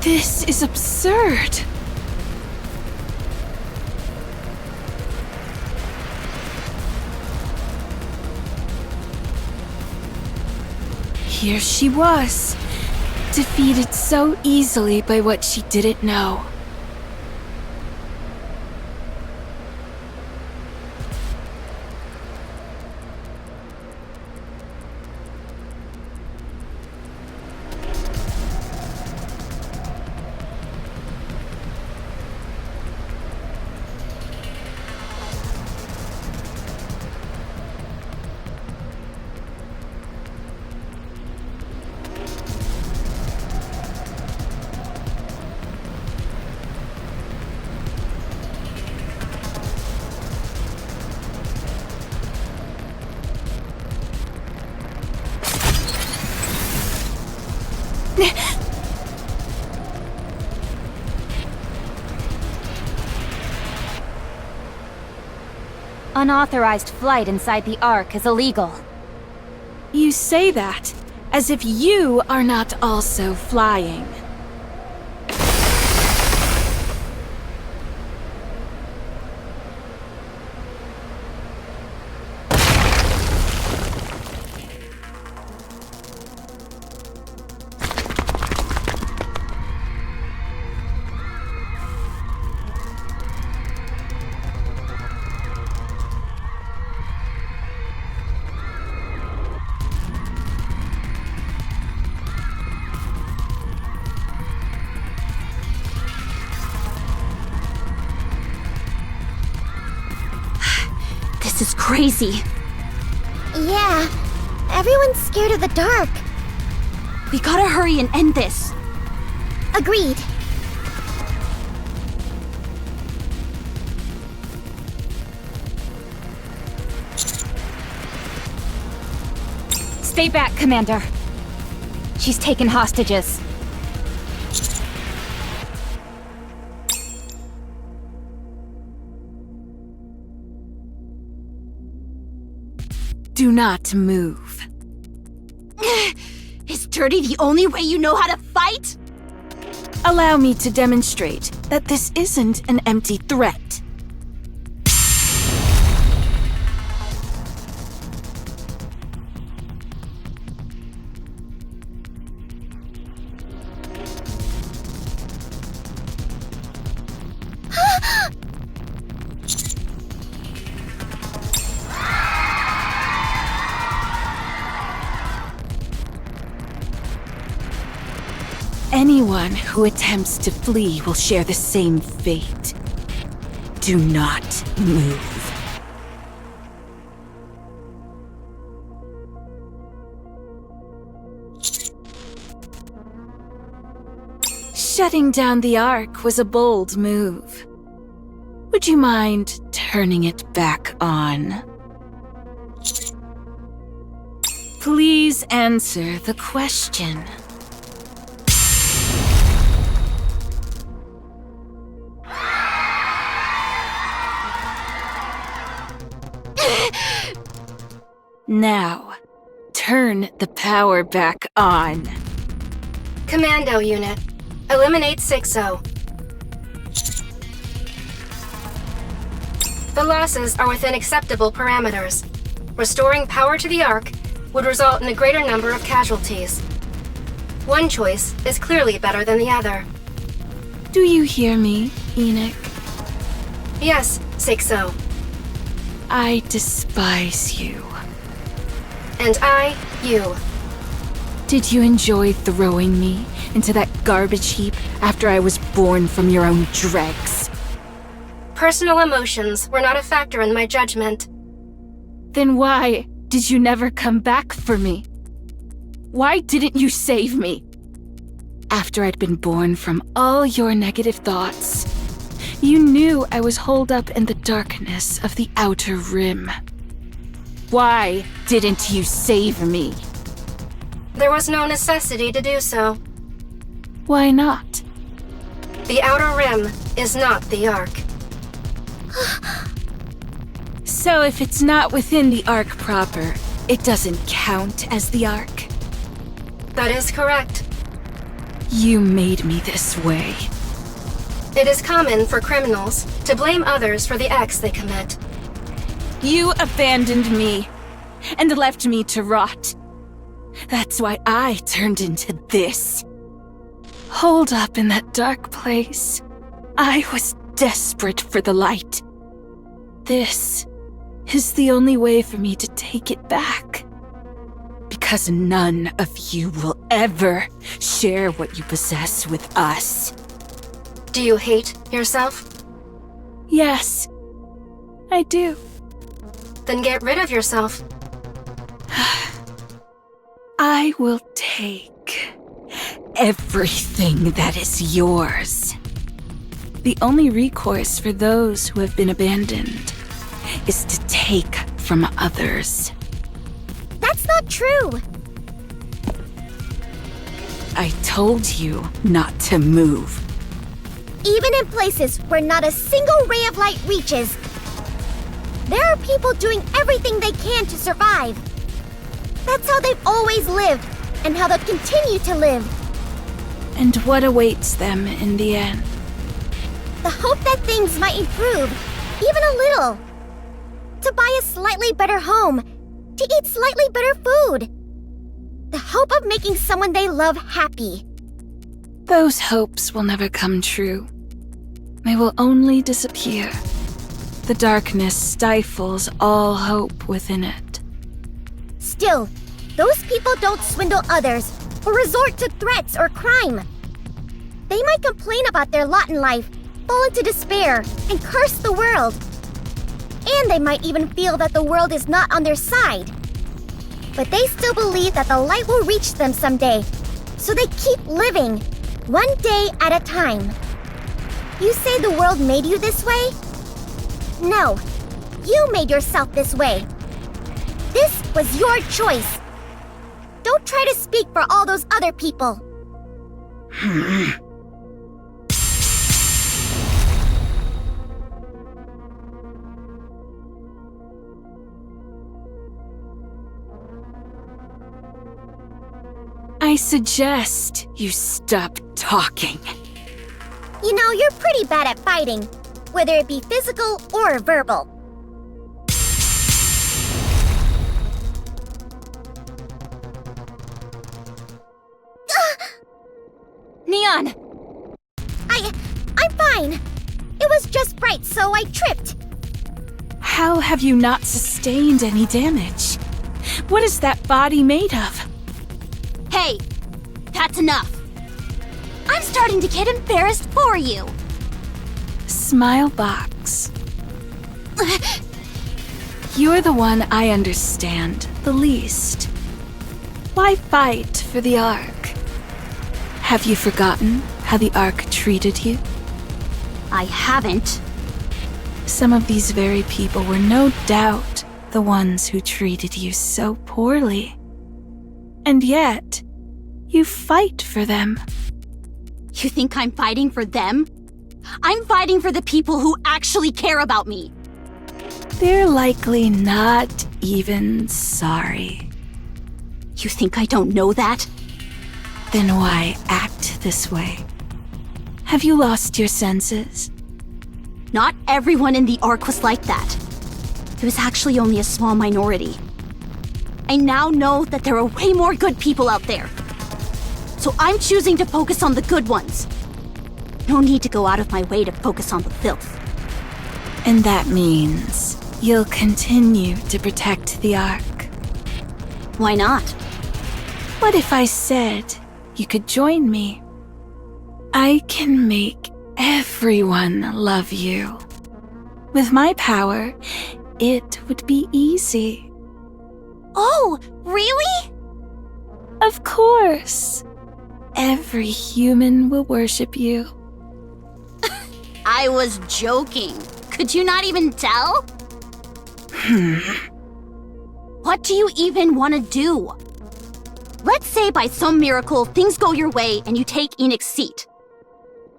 This is absurd. Here she was, defeated so easily by what she didn't know. Unauthorized flight inside the Ark is illegal. You say that as if you are not also flying. This is crazy. Yeah, Everyone's scared of the dark. We gotta hurry and end this. Agreed. Stay back, Commander. She's taken hostages. Do not move. Is dirty the only way you know how to fight? Allow me to demonstrate that this isn't an empty threat. Anyone who attempts to flee will share the same fate. Do not move. Shutting down the Ark was a bold move. Would you mind turning it back on? Please answer the question. Now, turn the power back on. Commando unit, eliminate 6-0. The losses are within acceptable parameters. Restoring power to the Ark would result in a greater number of casualties. One choice is clearly better than the other. Do you hear me, Enoch? Yes, 6-0. I despise you. And I, you. Did you enjoy throwing me into that garbage heap after I was born from your own dregs? Personal emotions were not a factor in my judgment. Then why did you never come back for me? Why didn't you save me? After I'd been born from all your negative thoughts, you knew I was holed up in the darkness of the Outer Rim. Why didn't you save me? There was no necessity to do so. Why not? The Outer Rim is not the Ark. So if it's not within the Ark proper, it doesn't count as the Ark? That is correct. You made me this way. It is common for criminals to blame others for the acts they commit. You abandoned me and left me to rot. That's why I turned into this. Holed up in that dark place, I was desperate for the light. This is the only way for me to take it back. Because none of you will ever share what you possess with us. Do you hate yourself? Yes, I do. Then get rid of yourself. I will take everything that is yours. The only recourse for those who have been abandoned is to take from others. That's not true! I told you not to move. Even in places where not a single ray of light reaches, there are people doing everything they can to survive. That's how they've always lived, and how they'll continue to live. And what awaits them in the end? The hope that things might improve, even a little. To buy a slightly better home, to eat slightly better food. The hope of making someone they love happy. Those hopes will never come true. They will only disappear. The darkness stifles all hope within it. Still, those people don't swindle others or resort to threats or crime. They might complain about their lot in life, fall into despair, and curse the world. And they might even feel that the world is not on their side. But they still believe that the light will reach them someday. So they keep living, one day at a time. You say the world made you this way? No, you made yourself this way. This was your choice. Don't try to speak for all those other people. I suggest you stop talking. You know, you're pretty bad at fighting, whether it be physical or verbal. Neon! I'm fine. It was just bright, so I tripped. How have you not sustained any damage? What is that body made of? Hey, that's enough. I'm starting to get embarrassed for you. Smile box. You're the one I understand the least. Why fight for the Ark? Have you forgotten how the Ark treated you? I haven't. Some of these very people were no doubt the ones who treated you so poorly. And yet, you fight for them. You think I'm fighting for them? I'm fighting for the people who actually care about me. They're likely not even sorry. You think I don't know that? Then why act this way? Have you lost your senses? Not everyone in the Ark was like that. It was actually only a small minority. I now know that there are way more good people out there. So I'm choosing to focus on the good ones. No need to go out of my way to focus on the filth. And that means you'll continue to protect the Ark. Why not? What if I said you could join me? I can make everyone love you. With my power, it would be easy. Oh, really? Of course. Every human will worship you. I was joking. Could you not even tell? What do you even want to do? Let's say by some miracle things go your way and you take Enix's seat.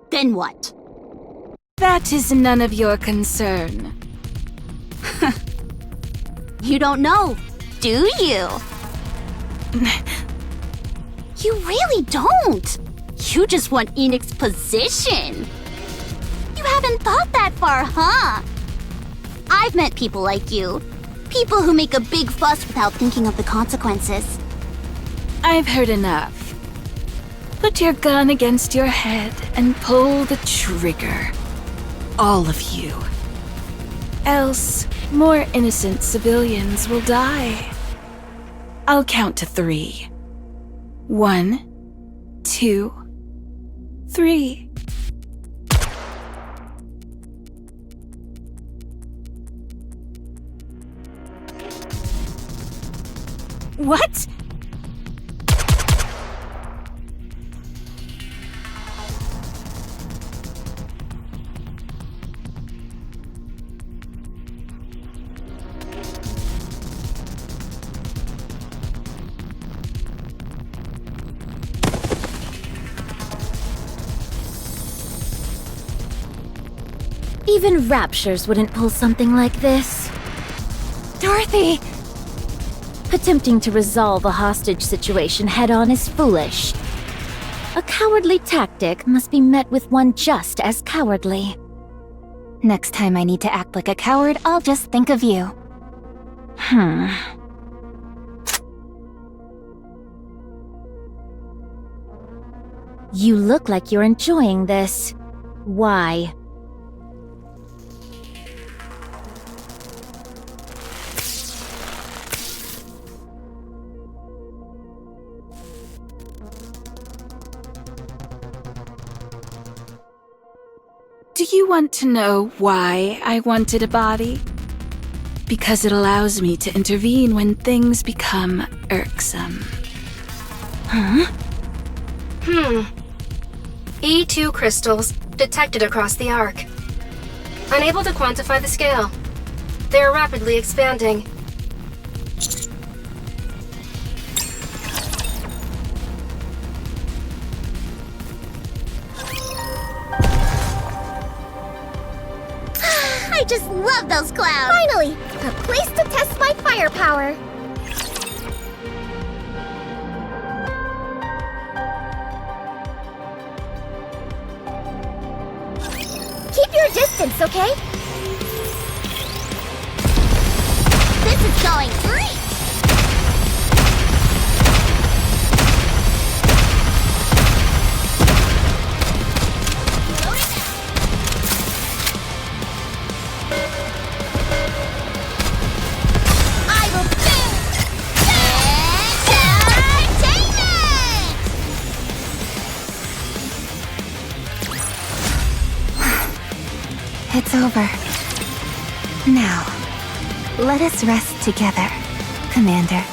Then what? That is none of your concern. You don't know, do you? You really don't. You just want Enix's position. You haven't thought that far, huh? I've met people like you. People who make a big fuss without thinking of the consequences. I've heard enough. Put your gun against your head and pull the trigger. All of you. Else, more innocent civilians will die. I'll count to 3. 1, 2, 3. What? Even Raptures wouldn't pull something like this. Dorothy! Attempting to resolve a hostage situation head-on is foolish. A cowardly tactic must be met with one just as cowardly. Next time I need to act like a coward, I'll just think of you. You look like you're enjoying this. Why? Do you want to know why I wanted a body? because it allows me to intervene when things become irksome. E2 crystals detected across the Ark. Unable to quantify the scale. They are rapidly expanding. I just love those clouds! Finally! A place to test my firepower! Keep your distance, okay? This is going great! I will do entertainment! It's over. Now, let us rest together, Commander.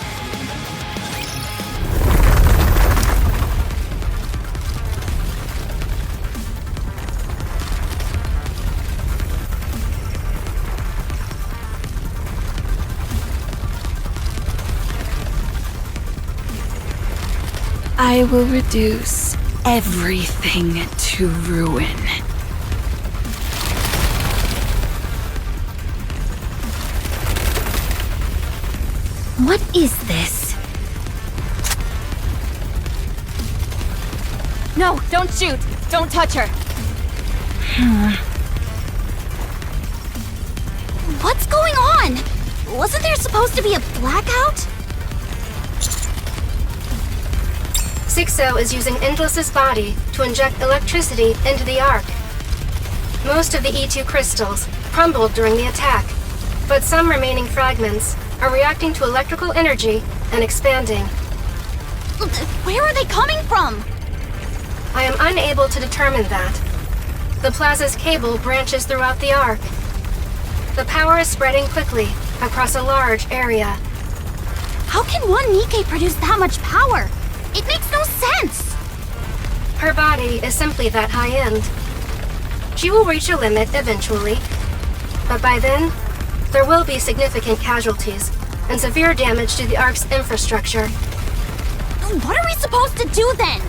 I will reduce everything to ruin. What is this? No, don't shoot! Don't touch her! What's going on? Wasn't there supposed to be a blackout? 6-0 is using Endless's body to inject electricity into the Ark. Most of the E2 crystals crumbled during the attack, but some remaining fragments are reacting to electrical energy and expanding. Where are they coming from? I am unable to determine that. The plaza's cable branches throughout the Ark. The power is spreading quickly across a large area. How can one Nikke produce that much power? It makes no sense! Her body is simply that high-end. She will reach a limit eventually, but by then, there will be significant casualties and severe damage to the Ark's infrastructure. What are we supposed to do then?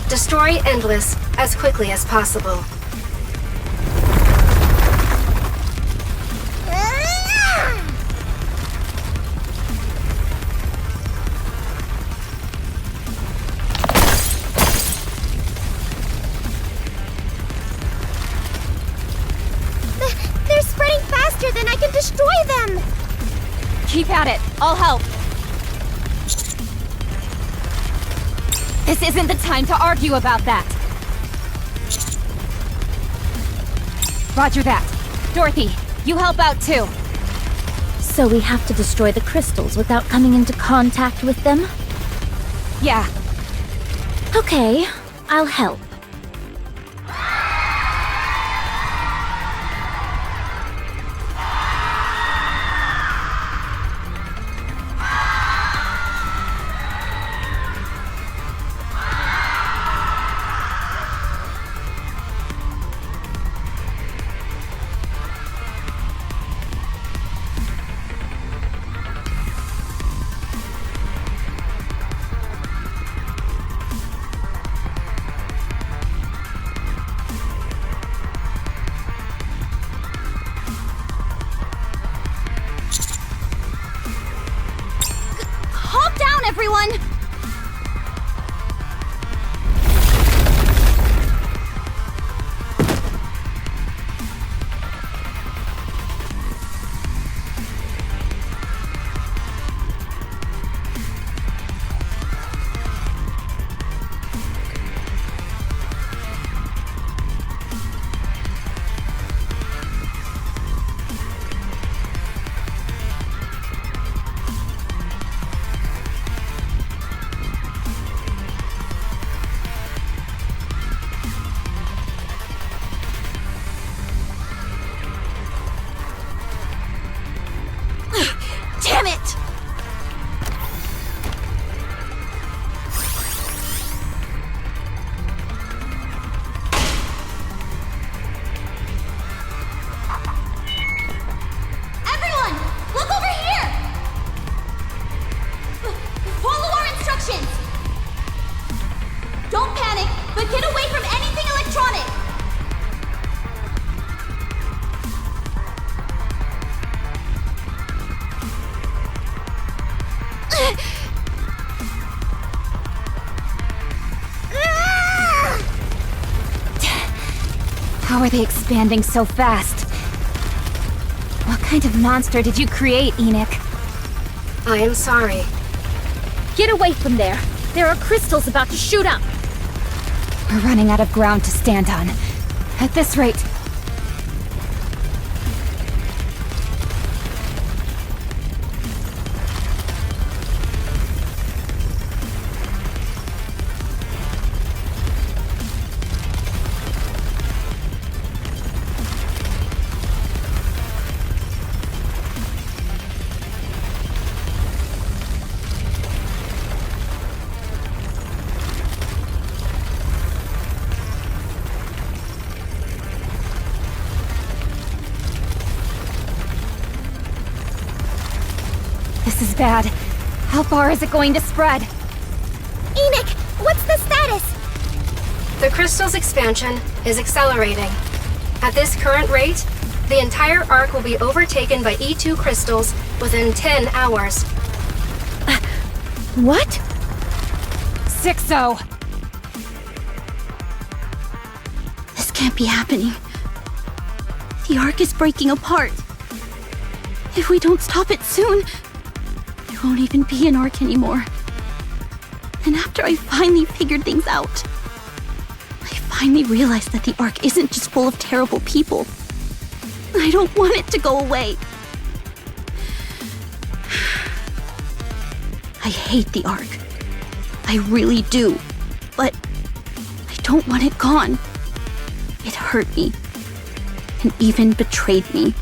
Destroy Endless as quickly as possible. They're spreading faster than I can destroy them! Keep at it. I'll help. This isn't the time to argue about that. Roger that. Dorothy, you help out too. So we have to destroy the crystals without coming into contact with them? Yeah. Okay, I'll help. Everyone! How are they expanding so fast? What kind of monster did you create, Enoch? I am sorry. Get away from there! There are crystals about to shoot up! We're running out of ground to stand on. At this rate... This is bad. How far is it going to spread? Enoch, what's the status? The crystal's expansion is accelerating. At this current rate, the entire arc will be overtaken by E2 crystals within 10 hours. What? 6-0. This can't be happening. The arc is breaking apart. If we don't stop it soon, there won't even be an arc anymore. And after I finally figured things out, I finally realized that the arc isn't just full of terrible people. I don't want it to go away. I hate the arc. I really do. But I don't want it gone. It hurt me. And even betrayed me.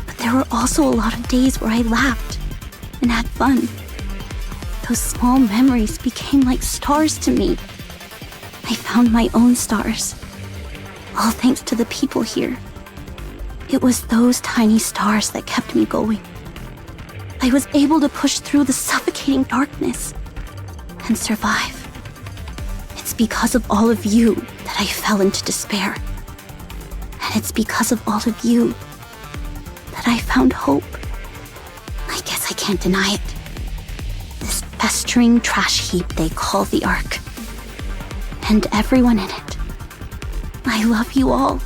But there were also a lot of days where I laughed and had fun. Those small memories became like stars to me. I found my own stars. All thanks to the people here. It was those tiny stars that kept me going. I was able to push through the suffocating darkness and survive. It's because of all of you that I fell into despair. And it's because of all of you that I found hope. I guess I can't deny it. This festering trash heap they call the Ark. And everyone in it. I love you all.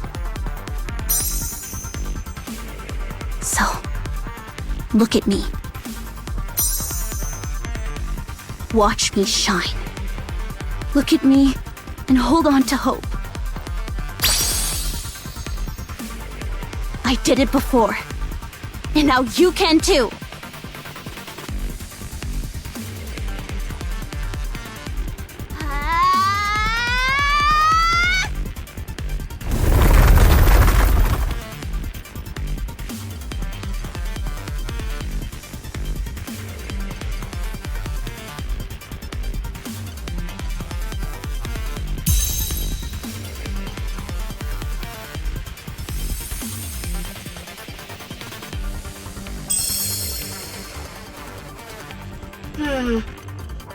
So, look at me. Watch me shine. Look at me and hold on to hope. I did it before. And now you can too.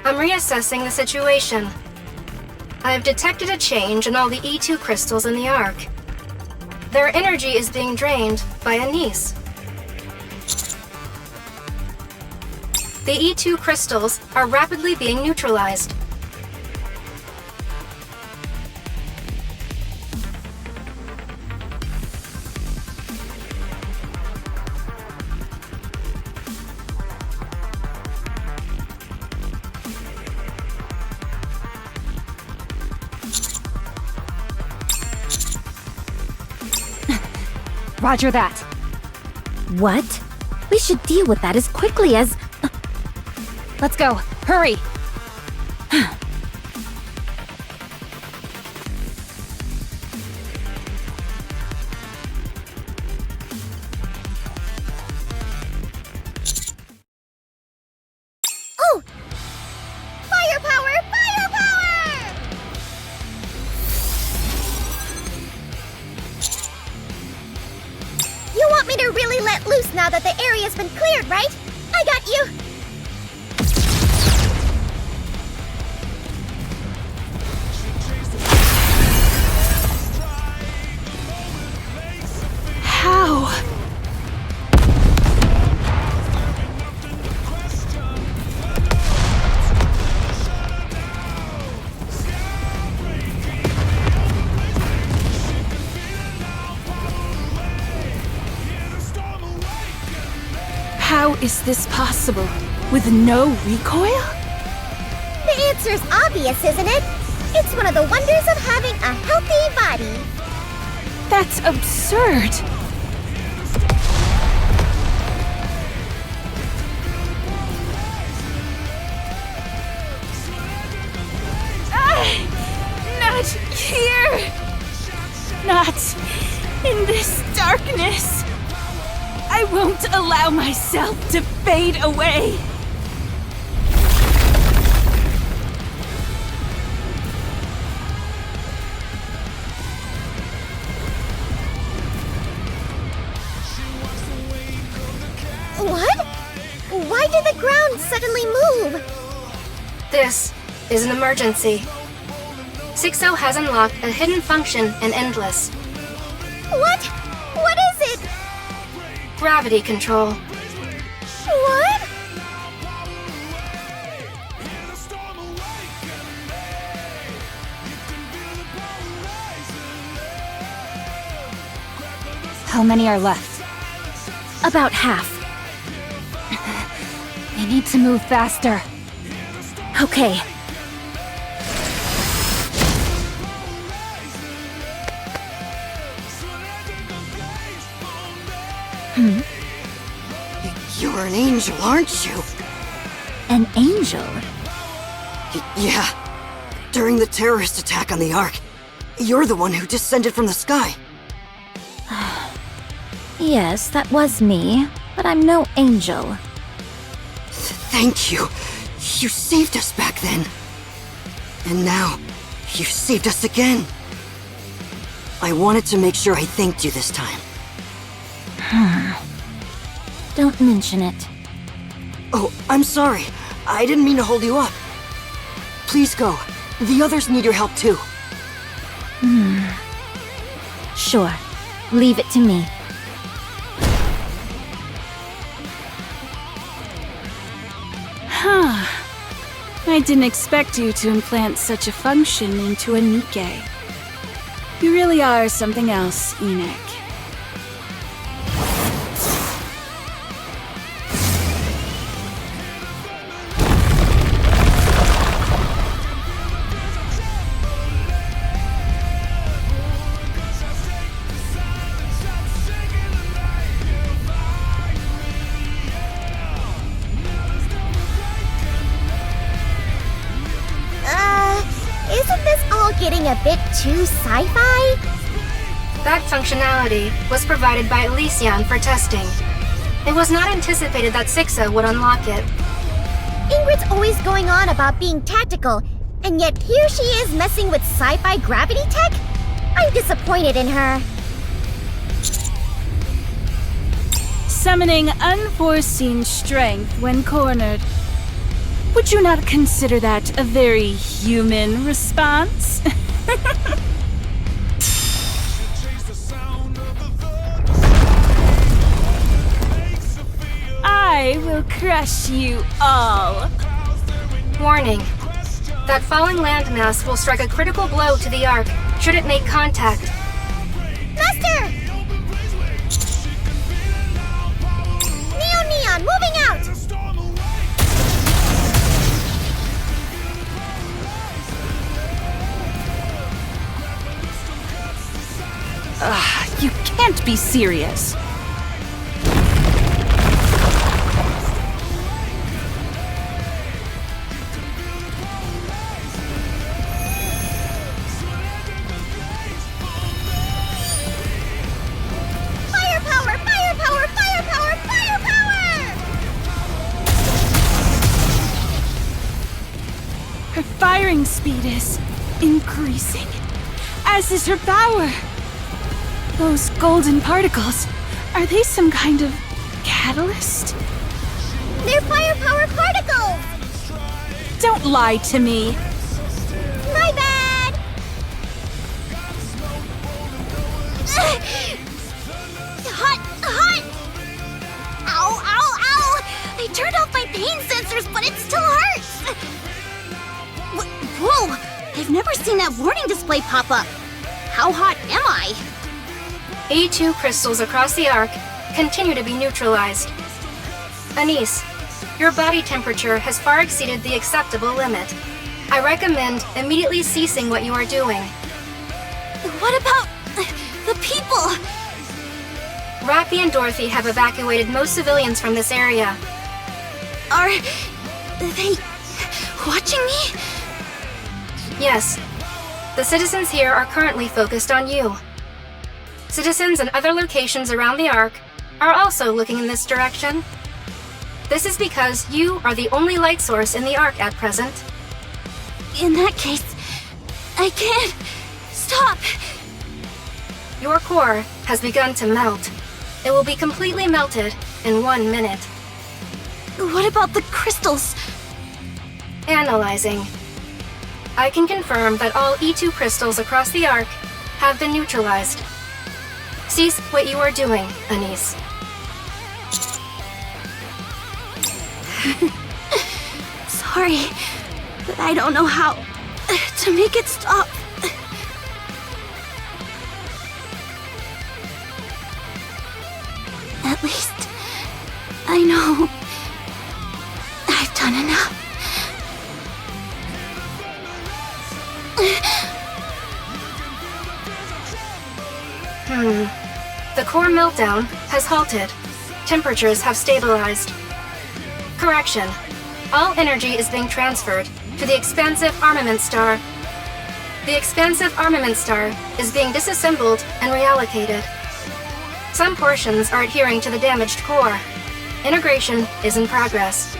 I'm reassessing the situation. I have detected a change in all the E2 crystals in the Ark. Their energy is being drained by a niece. The E2 crystals are rapidly being neutralized. Roger that. What? We should deal with that as quickly as... Let's go. Hurry! Oh! Firepower! Firepower! You want me to really let loose now that the area's been cleared, right? I got you! How? is this possible? With no recoil? The answer's obvious, isn't it? It's one of the wonders of having a healthy body. That's absurd. Not here! Not in this darkness! I won't allow myself to fade away! What? Why did the ground suddenly move? This is an emergency. 6-0 has unlocked a hidden function in Endless. What? What is it? Gravity control. What? How many are left? About half. They need to move faster. Okay. You're an angel, aren't you? An angel? Yeah. During the terrorist attack on the Ark, you're the one who descended from the sky. Yes, that was me, but I'm no angel. Thank you. You saved us back then. And now, you saved us again. I wanted to make sure I thanked you this time. Don't mention it. Oh, I'm sorry. I didn't mean to hold you up. Please go. The others need your help too. Sure. Leave it to me. Huh. I didn't expect you to implant such a function into a Nikke. You really are something else, Enoch. Isn't this all getting a bit too sci-fi? That functionality was provided by Elysian for testing. It was not anticipated that 6-0 would unlock it. Ingrid's always going on about being tactical, and yet here she is messing with sci-fi gravity tech? I'm disappointed in her. Summoning unforeseen strength when cornered. Would you not consider that a very human response? I will crush you all. Warning. That falling landmass will strike a critical blow to the Ark should it make contact. Master! Neon, moving out! You can't be serious. Firepower! Firepower! Firepower! Firepower! Her firing speed is increasing, as is her power. Those golden particles, are they some kind of catalyst? They're firepower particles! Don't lie to me. My bad! Hot! Ow, ow, ow! They turned off my pain sensors, but it still hurts! Whoa! I've never seen that warning display pop up. How hot am I? E2 crystals across the Ark continue to be neutralized. Anise, your body temperature has far exceeded the acceptable limit. I recommend immediately ceasing what you are doing. What about the people? Rappy and Dorothy have evacuated most civilians from this area. Are they watching me? Yes. The citizens here are currently focused on you. Citizens in other locations around the Ark are also looking in this direction. This is because you are the only light source in the Ark at present. In that case, I can't stop. Your core has begun to melt. It will be completely melted in 1 minute. What about the crystals? Analyzing. I can confirm that all E2 crystals across the Ark have been neutralized. Cease what you are doing, Anise. Sorry, but I don't know how to make it stop. At least, I know I've done enough. The core meltdown has halted. Temperatures have stabilized. Correction. All energy is being transferred to the expansive armament star. The expansive armament star is being disassembled and reallocated. Some portions are adhering to the damaged core. Integration is in progress.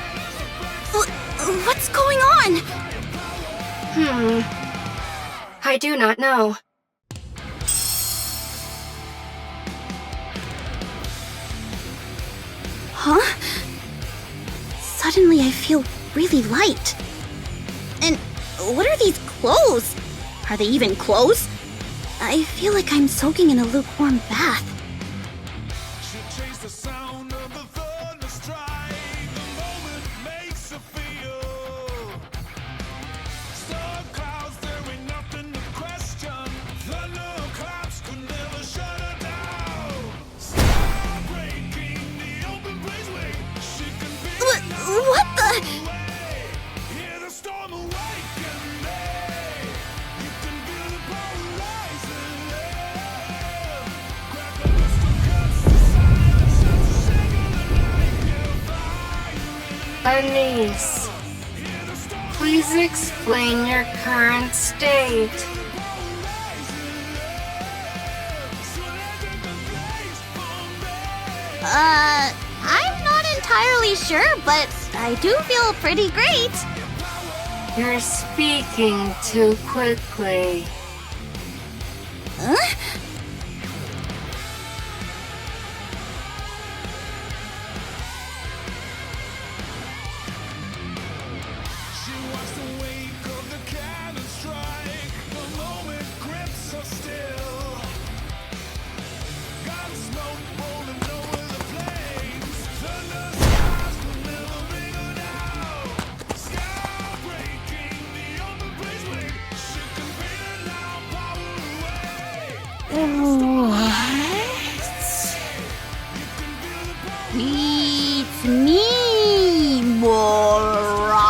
What's going on? I do not know. Huh? Suddenly I feel really light. And what are these clothes? Are they even clothes? I feel like I'm soaking in a lukewarm bath. What the? Anise, please explain your current state. I'm not entirely sure, but I do feel pretty great. You're speaking too quickly. Huh? It's me, moron.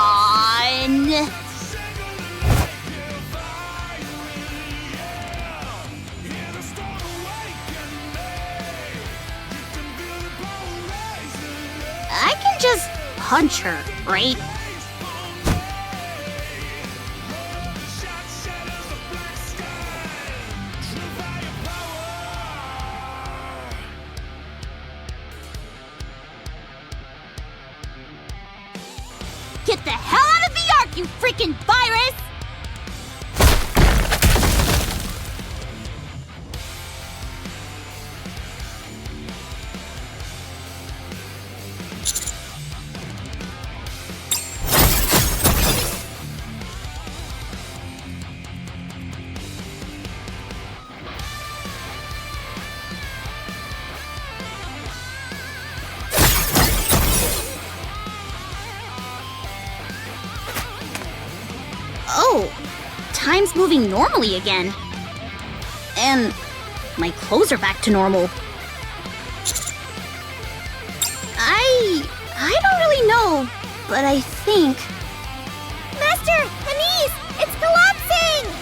I can just punch her, right? Get the hell out of the Ark, you freaking virus! Oh, time's moving normally again. And my clothes are back to normal. I I know, but I think... Master! Anise! It's collapsing!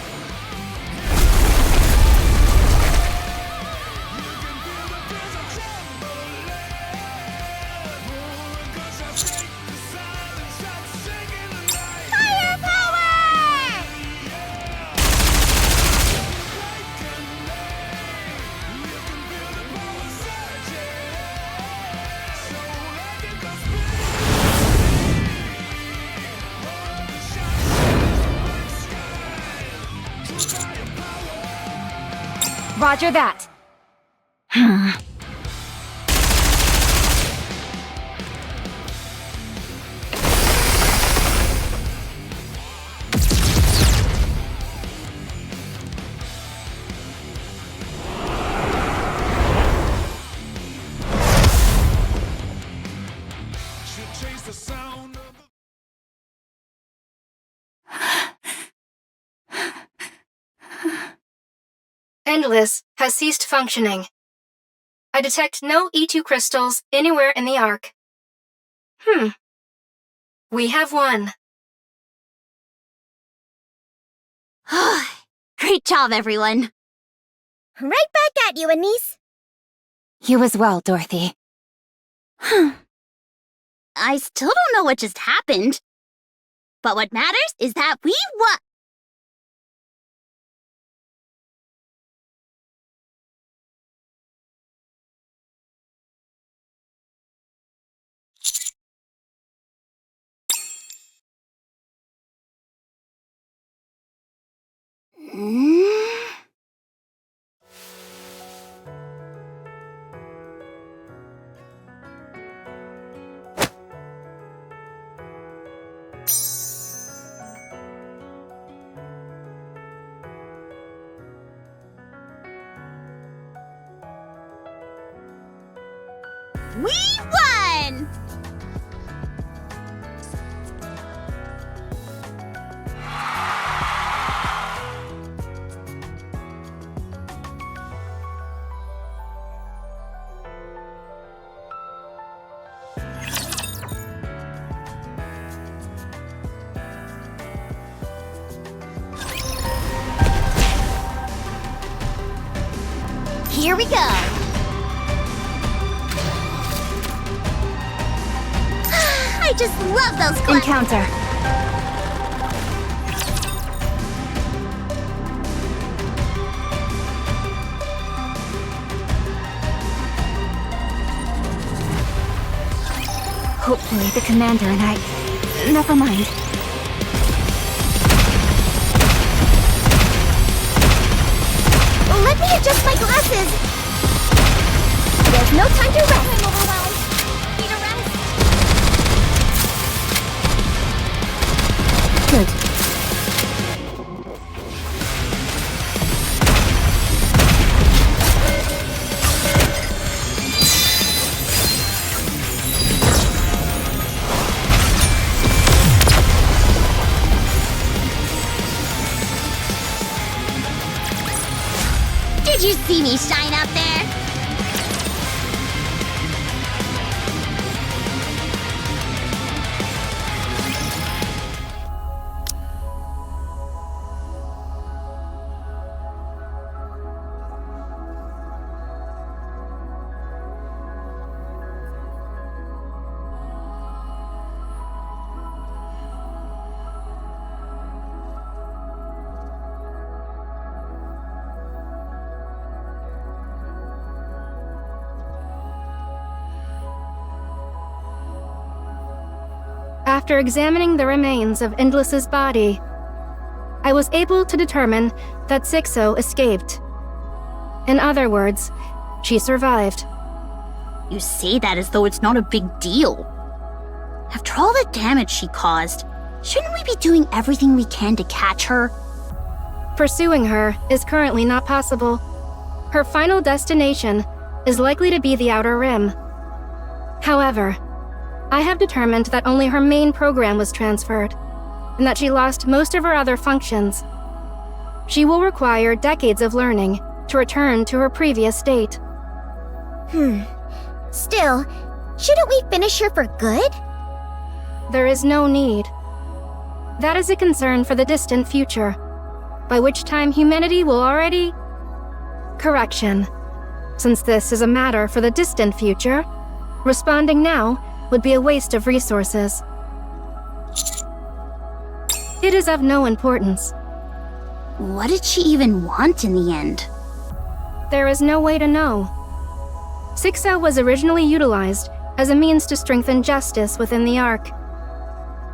Roger that. Endless has ceased functioning. I detect no E2 crystals anywhere in the Ark. We have won. Great job, everyone. Right back at you, Anise. You as well, Dorothy. I still don't know what just happened. But what matters is that we won. We won! Here we go. I just love those clips. Encounter. Hopefully the commander and I... Never mind. Let me adjust my glasses. There's no time to rest. I'm overwhelmed. Need a rest. Good. Did you see me shine out there? After examining the remains of Endless's body, I was able to determine that Sixo escaped. In other words, she survived. You say that as though it's not a big deal. After all the damage she caused, shouldn't we be doing everything we can to catch her? Pursuing her is currently not possible. Her final destination is likely to be the Outer Rim. However, I have determined that only her main program was transferred, and that she lost most of her other functions. She will require decades of learning to return to her previous state. Still, shouldn't we finish her for good? There is no need. That is a concern for the distant future, by which time humanity will already... Correction. Since this is a matter for the distant future, responding now would be a waste of resources. It is of no importance. What did she even want in the end? There is no way to know. 6-0 was originally utilized as a means to strengthen justice within the Ark.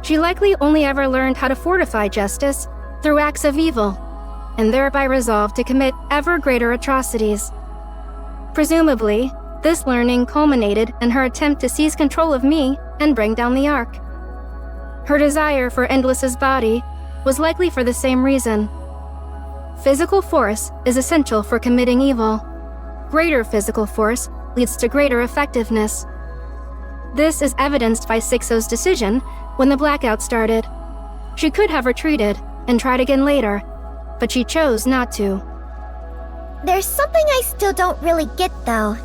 She likely only ever learned how to fortify justice through acts of evil, and thereby resolved to commit ever greater atrocities. Presumably, this learning culminated in her attempt to seize control of me and bring down the Ark. Her desire for Endless's body was likely for the same reason. Physical force is essential for committing evil. Greater physical force leads to greater effectiveness. This is evidenced by 6-0's decision when the blackout started. She could have retreated and tried again later, but she chose not to. There's something I still don't really get, though.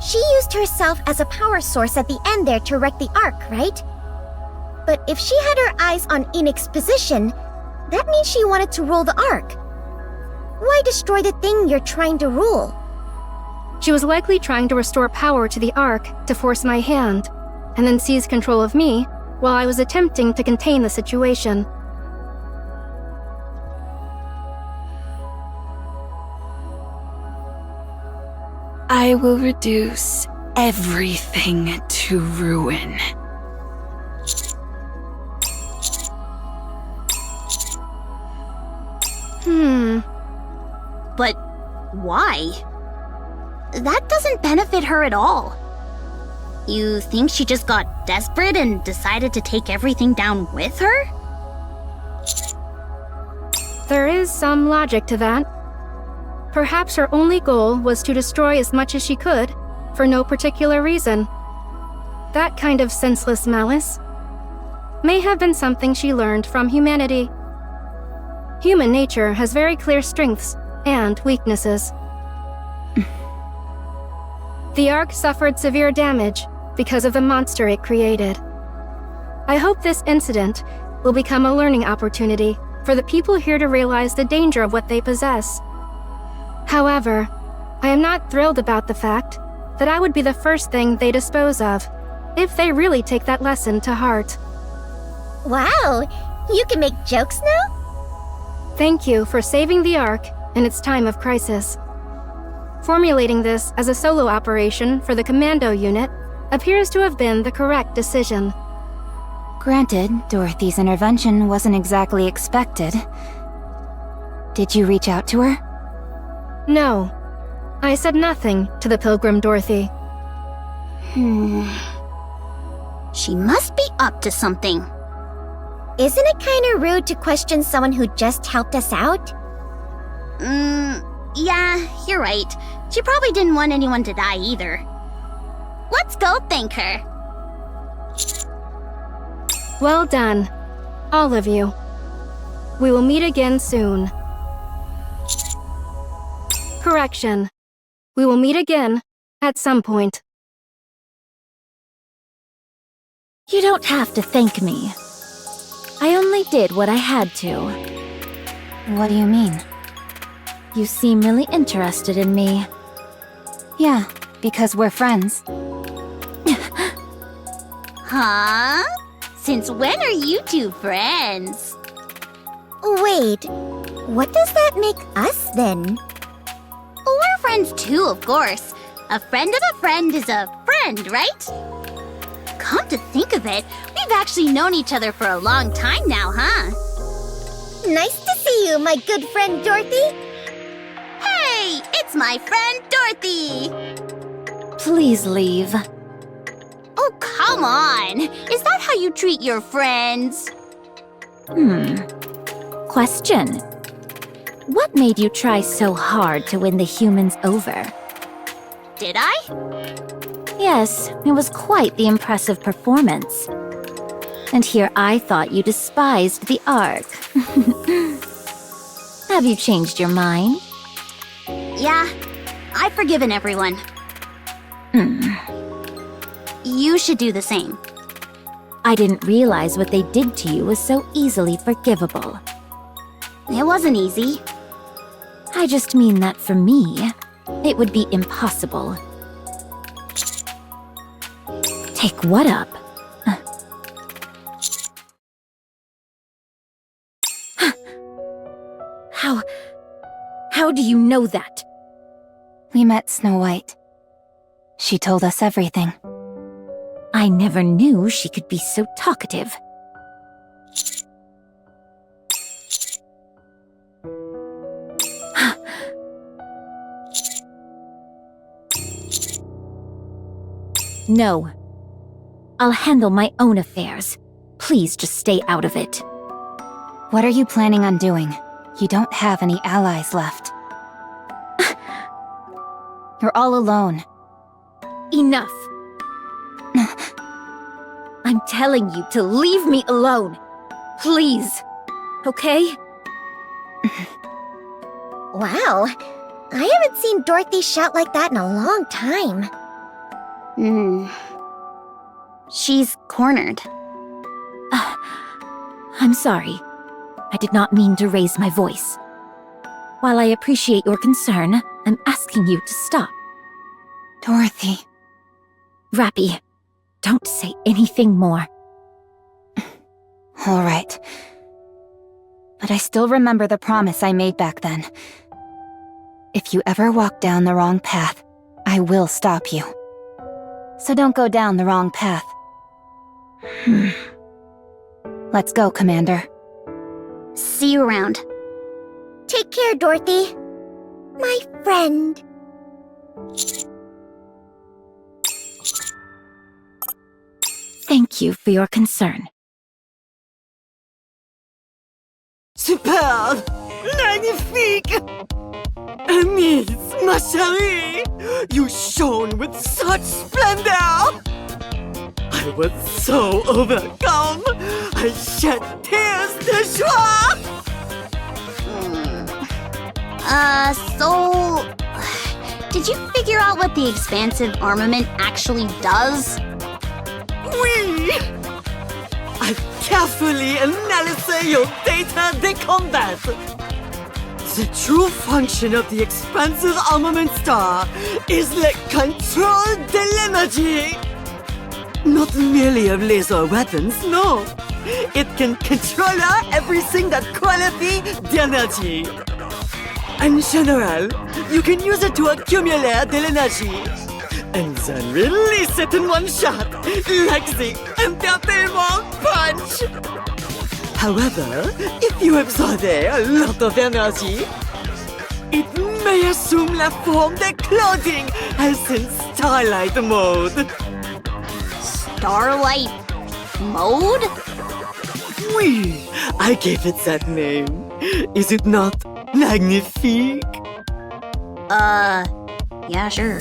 She used herself as a power source at the end there to wreck the Ark, right? But if she had her eyes on Enix's position, that means she wanted to rule the Ark. Why destroy the thing you're trying to rule? She was likely trying to restore power to the Ark to force my hand, and then seize control of me while I was attempting to contain the situation. I will reduce everything to ruin. But why? That doesn't benefit her at all. You think she just got desperate and decided to take everything down with her? There is some logic to that. Perhaps her only goal was to destroy as much as she could, for no particular reason. That kind of senseless malice may have been something she learned from humanity. Human nature has very clear strengths and weaknesses. The Ark suffered severe damage because of the monster it created. I hope this incident will become a learning opportunity for the people here to realize the danger of what they possess. However, I am not thrilled about the fact that I would be the first thing they dispose of, if they really take that lesson to heart. Wow, you can make jokes now? Thank you for saving the Ark in its time of crisis. Formulating this as a solo operation for the commando unit appears to have been the correct decision. Granted, Dorothy's intervention wasn't exactly expected. Did you reach out to her? No. I said nothing to the Pilgrim Dorothy. She must be up to something. Isn't it kinda rude to question someone who just helped us out? Yeah, you're right. She probably didn't want anyone to die either. Let's go thank her. Well done, all of you. We will meet again soon. Correction. We will meet again at some point. You don't have to thank me. I only did what I had to. What do you mean? You seem really interested in me. Yeah, because we're friends. Huh? Since when are you two friends? Wait, what does that make us then? We're friends too, of course. A friend of a friend is a friend, right? Come to think of it, we've actually known each other for a long time now, huh? Nice to see you, my good friend Dorothy. Hey, it's my friend Dorothy! Please leave. Oh, come on! Is that how you treat your friends? Question. What made you try so hard to win the humans over? Did I? Yes, it was quite the impressive performance. And here I thought you despised the Ark. Have you changed your mind? Yeah, I've forgiven everyone. You should do the same. I didn't realize what they did to you was so easily forgivable. It wasn't easy. I just mean that for me, it would be impossible. Take what up? How do you know that? We met Snow White. She told us everything. I never knew she could be so talkative. No. I'll handle my own affairs. Please just stay out of it. What are you planning on doing? You don't have any allies left. You're all alone. Enough. I'm telling you to leave me alone. Please. Okay? Wow. I haven't seen Dorothy shout like that in a long time. She's cornered. I'm sorry. I did not mean to raise my voice. While I appreciate your concern, I'm asking you to stop. Dorothy. Rappy, don't say anything more. All right. But I still remember the promise I made back then. If you ever walk down the wrong path, I will stop you. So don't go down the wrong path. Let's go, Commander. See you around. Take care, Dorothy. My friend. Thank you for your concern. Superbe! Magnifique! Amis, ma chérie! You shone with such splendor! I was so overcome! I shed tears de joie! So... Did you figure out what the expansive armament actually does? Oui! I've carefully analyzed your data de combat. The true function of the expansive armament star is the control de l'energy. Not merely of laser weapons, no. It can control everything that quality d'energy. In general, you can use it to accumulate de l'energy and then release it in one shot, like the entertainment punch. However, if you absorb a lot of energy, it may assume la forme de clothing, as in Starlight mode. Starlight mode? Oui, I gave it that name. Is it not magnifique? Yeah, sure.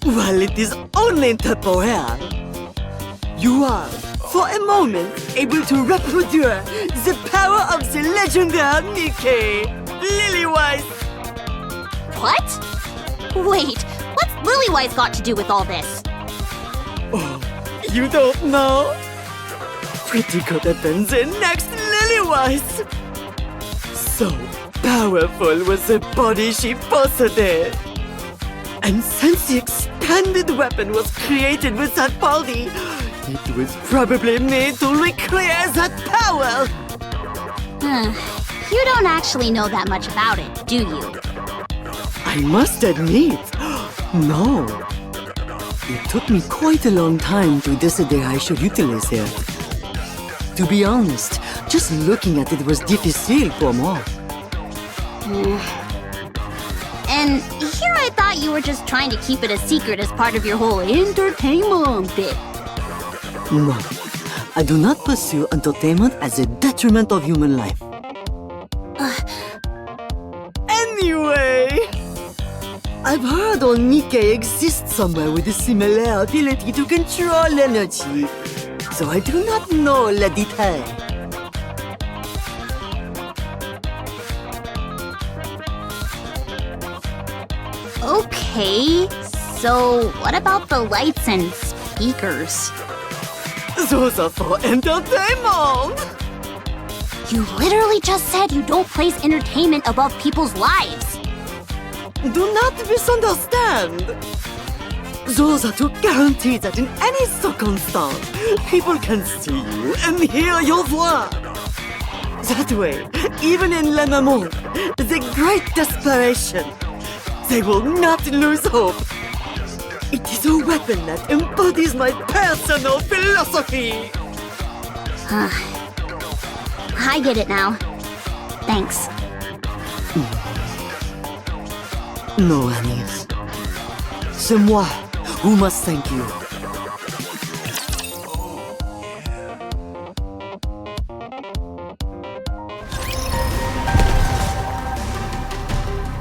Well, it is only temporary. You are, for a moment, able to reproduce the power of the legendary Nikke, Lily-wise. What? Wait, what's Lily-wise got to do with all this? Oh, you don't know? Pretty could have been the next Lily-wise. So powerful was the body she possessed. And since the expanded weapon was created with that body, it was probably made to recreate that power. You don't actually know that much about it, do you? I must admit, no. It took me quite a long time to decide I should utilize it. To be honest, just looking at it was difficile for me. And here I thought you were just trying to keep it a secret as part of your whole entertainment bit. No, I do not pursue entertainment as a detriment of human life. Anyway, I've heard Nikke exists somewhere with a similar ability to control energy, so I do not know le detail. Okay, so what about the lights and speakers? Those are for entertainment! You literally just said you don't place entertainment above people's lives. Do not misunderstand! Those are to guarantee that in any circumstance, people can see you and hear your voix. That way, even in Le Moment, the great desperation, they will not lose hope. It is a weapon that embodies my personal philosophy. I get it now. Thanks. No, Anis. C'est moi who must thank you.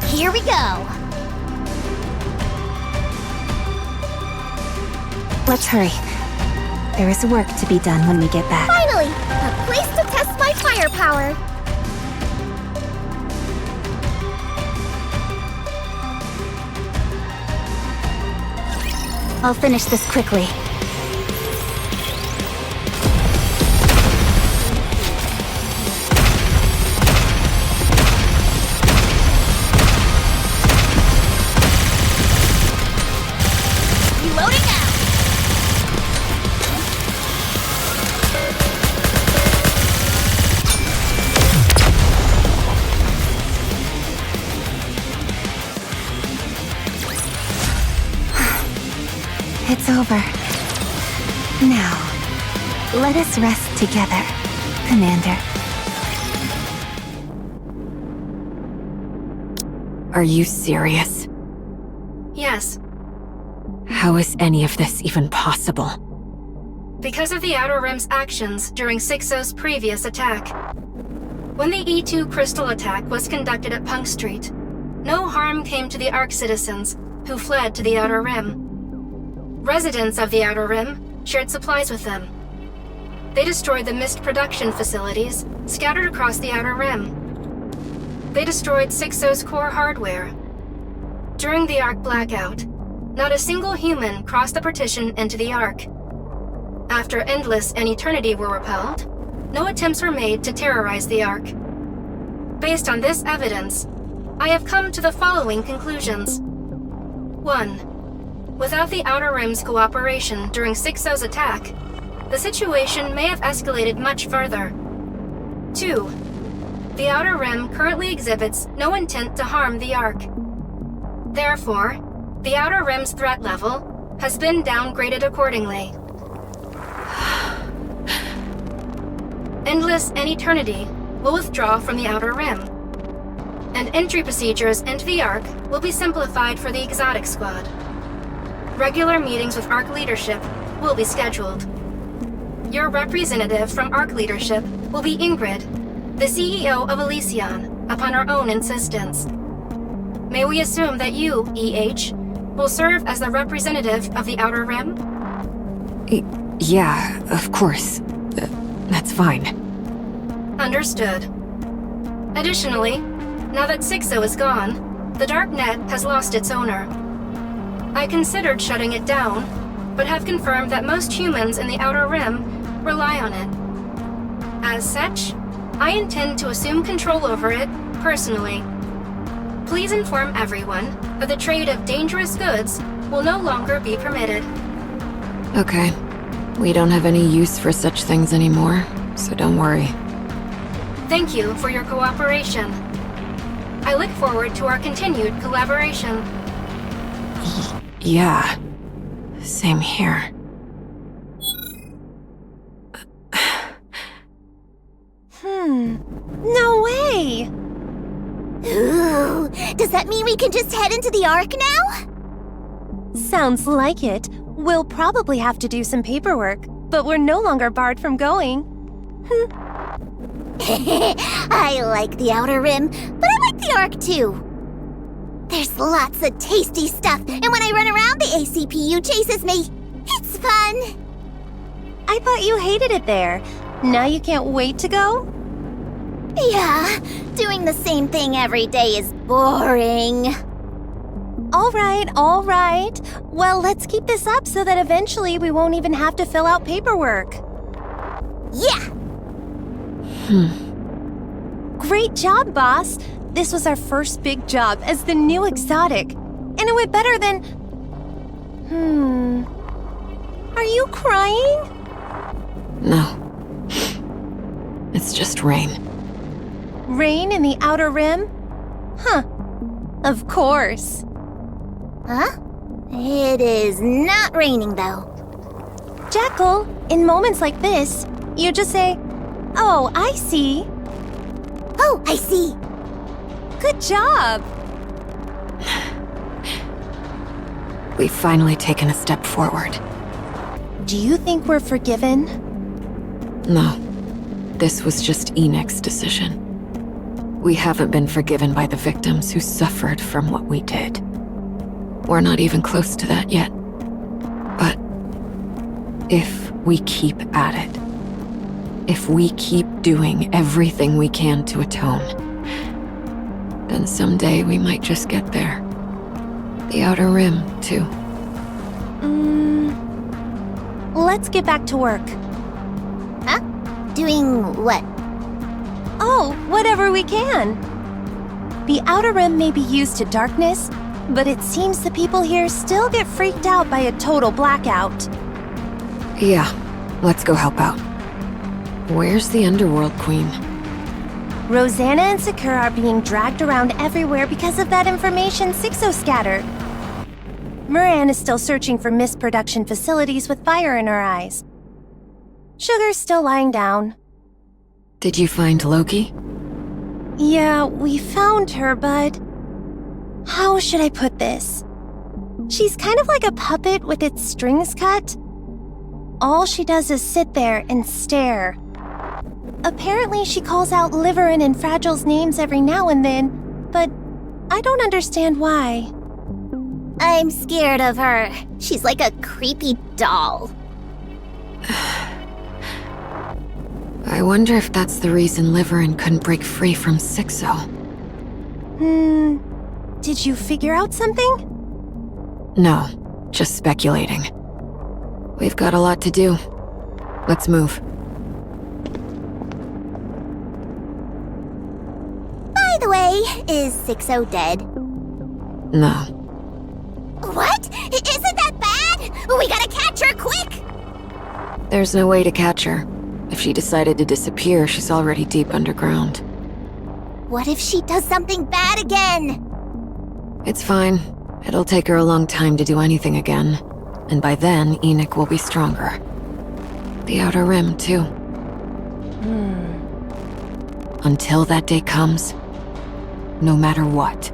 Here we go. Let's hurry. There is work to be done when we get back. Finally! A place to test my firepower! I'll finish this quickly. Reloading now. It's over. Now, let us rest together, Commander. Are you serious? Yes, How is any of this even possible? because of the Outer Rim's actions during 6-0's previous attack. When the E2 crystal attack was conducted at Punk Street, no harm came to the Ark citizens who fled to the Outer Rim. Residents of the Outer Rim shared supplies with them. They destroyed the mist production facilities scattered across the Outer Rim. They destroyed 6-0's core hardware. During the Ark blackout, not a single human crossed the partition into the Ark. After Endless and Eternity were repelled, no attempts were made to terrorize the Ark. Based on this evidence, I have come to the following conclusions. 1. Without the Outer Rim's cooperation during 6-0's attack, the situation may have escalated much further. 2. The Outer Rim currently exhibits no intent to harm the Ark. Therefore, the Outer Rim's threat level has been downgraded accordingly. Endless and Eternity will withdraw from the Outer Rim, and entry procedures into the Ark will be simplified for the Exotic Squad. Regular meetings with Ark leadership will be scheduled. Your representative from Ark leadership will be Ingrid, the CEO of Elysion, upon her own insistence. May we assume that you, EH, will serve as the representative of the Outer Rim? Yeah, of course. That's fine. Understood. Additionally, now that 6-0 is gone, the Darknet has lost its owner. I considered shutting it down, but have confirmed that most humans in the Outer Rim rely on it. As such, I intend to assume control over it personally. Please inform everyone that the trade of dangerous goods will no longer be permitted. Okay. We don't have any use for such things anymore, so don't worry. Thank you for your cooperation. I look forward to our continued collaboration. Yeah. Same here. No way! Ooh, does that mean we can just head into the Ark now? Sounds like it. We'll probably have to do some paperwork, but we're no longer barred from going. I like the Outer Rim, but I like the Ark too. There's lots of tasty stuff, and when I run around, the ACPU chases me. It's fun. I thought you hated it there. Now you can't wait to go? Yeah, doing the same thing every day is boring. All right. Well, let's keep this up so that eventually we won't even have to fill out paperwork. Yeah! Great job, boss. This was our first big job as the new exotic. And it went better than... Are you crying? No. It's just rain. Rain in the Outer Rim? Huh. Of course. Huh? It is not raining, though. Jackal, in moments like this, you just say, "Oh, I see." Oh, I see. Good job. We've finally taken a step forward. Do you think we're forgiven? No. This was just Enek's decision. We haven't been forgiven by the victims who suffered from what we did. We're not even close to that yet. But if we keep at it, if we keep doing everything we can to atone, then someday we might just get there. The Outer Rim, too. Let's get back to work. Huh? Doing what? Oh, whatever we can. The Outer Rim may be used to darkness, but it seems the people here still get freaked out by a total blackout. Yeah, let's go help out. Where's the Underworld Queen? Rosanna and Sakura are being dragged around everywhere because of that information Sixo scattered. Moran is still searching for missed production facilities with fire in her eyes. Sugar's still lying down. Did you find Loki? Yeah, we found her, but... how should I put this? She's kind of like a puppet with its strings cut. All she does is sit there and stare. Apparently she calls out Liverin and Fragile's names every now and then, but I don't understand why. I'm scared of her. She's like a creepy doll. I wonder if that's the reason Liverin couldn't break free from Sixo. Did you figure out something? No, just speculating. We've got a lot to do. Let's move. By the way, is Sixo dead? No. What? Isn't that bad? We gotta catch her quick! There's no way to catch her. If she decided to disappear, she's already deep underground. What if she does something bad again? It's fine. It'll take her a long time to do anything again. And by then, Enek will be stronger. The Outer Rim, too. Until that day comes, no matter what,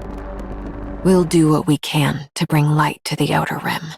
we'll do what we can to bring light to the Outer Rim.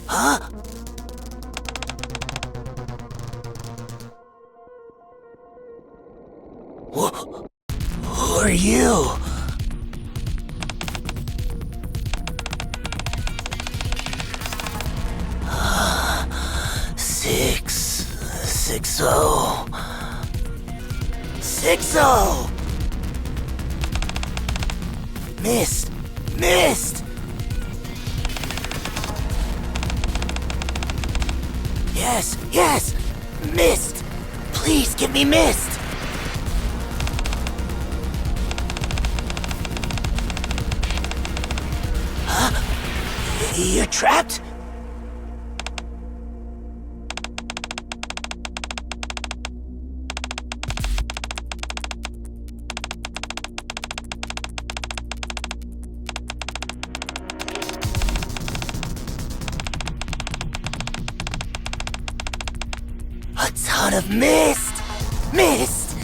Huh? Who are you? Sixo! Missed! Yes, yes! Mist! Please give me mist! Huh? You're trapped? A ton of mist! Mist!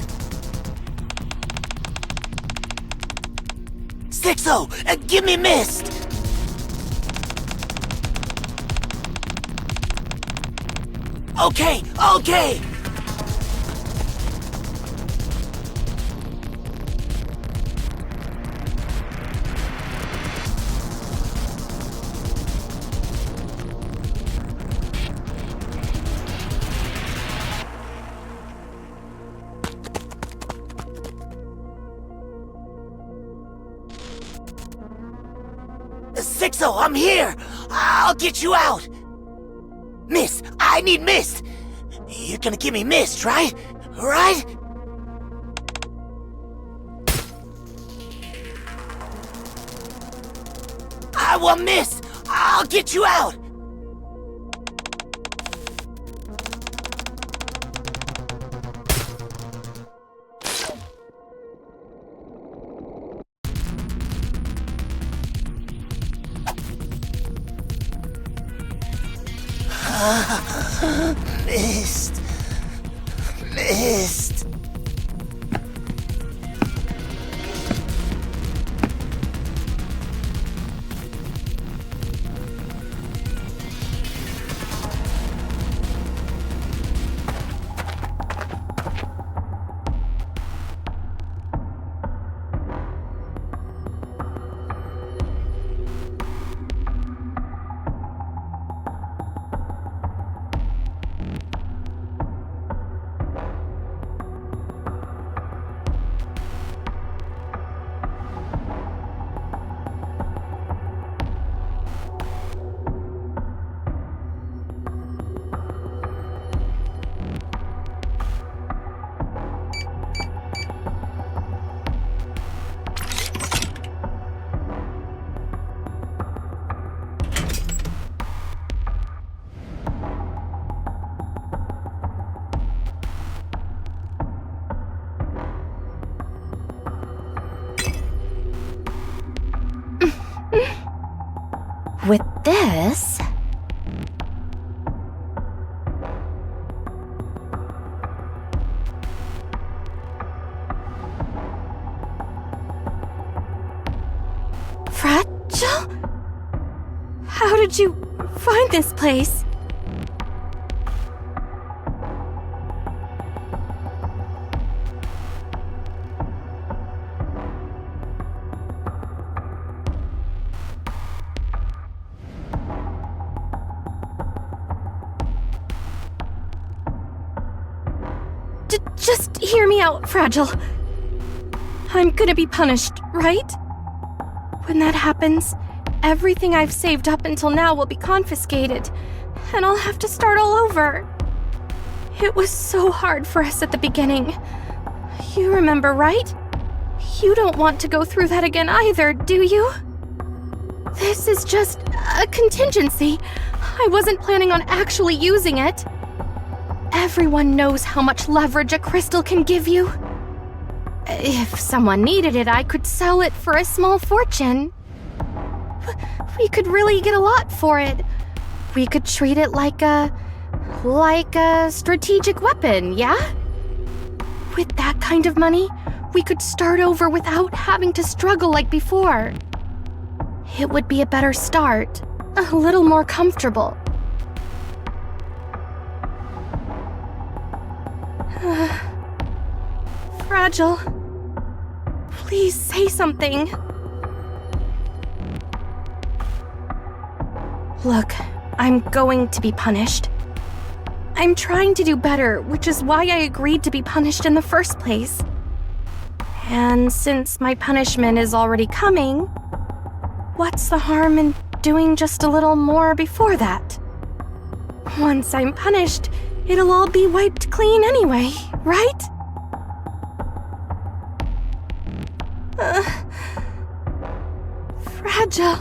Sixo, give me mist! Okay, okay! Sixo, I'm here! I'll get you out! Mist! I need mist! You're gonna give me mist, right? Right? I want mist! I'll get you out! Mist. Mist. With this... Fragile? How did you find this place? Just hear me out, Fragile. I'm gonna be punished, right? When that happens, everything I've saved up until now will be confiscated, and I'll have to start all over. It was so hard for us at the beginning. You remember, right? You don't want to go through that again either, do you? This is just a contingency. I wasn't planning on actually using it. Everyone knows how much leverage a crystal can give you. If someone needed it, I could sell it for a small fortune. We could really get a lot for it. We could treat it like a strategic weapon, yeah? With that kind of money, we could start over without having to struggle like before. It would be a better start, a little more comfortable. Fragile. Please say something. Look, I'm going to be punished. I'm trying to do better, which is why I agreed to be punished in the first place. And since my punishment is already coming, what's the harm in doing just a little more before that? Once I'm punished, it'll all be wiped clean anyway, right? Fragile.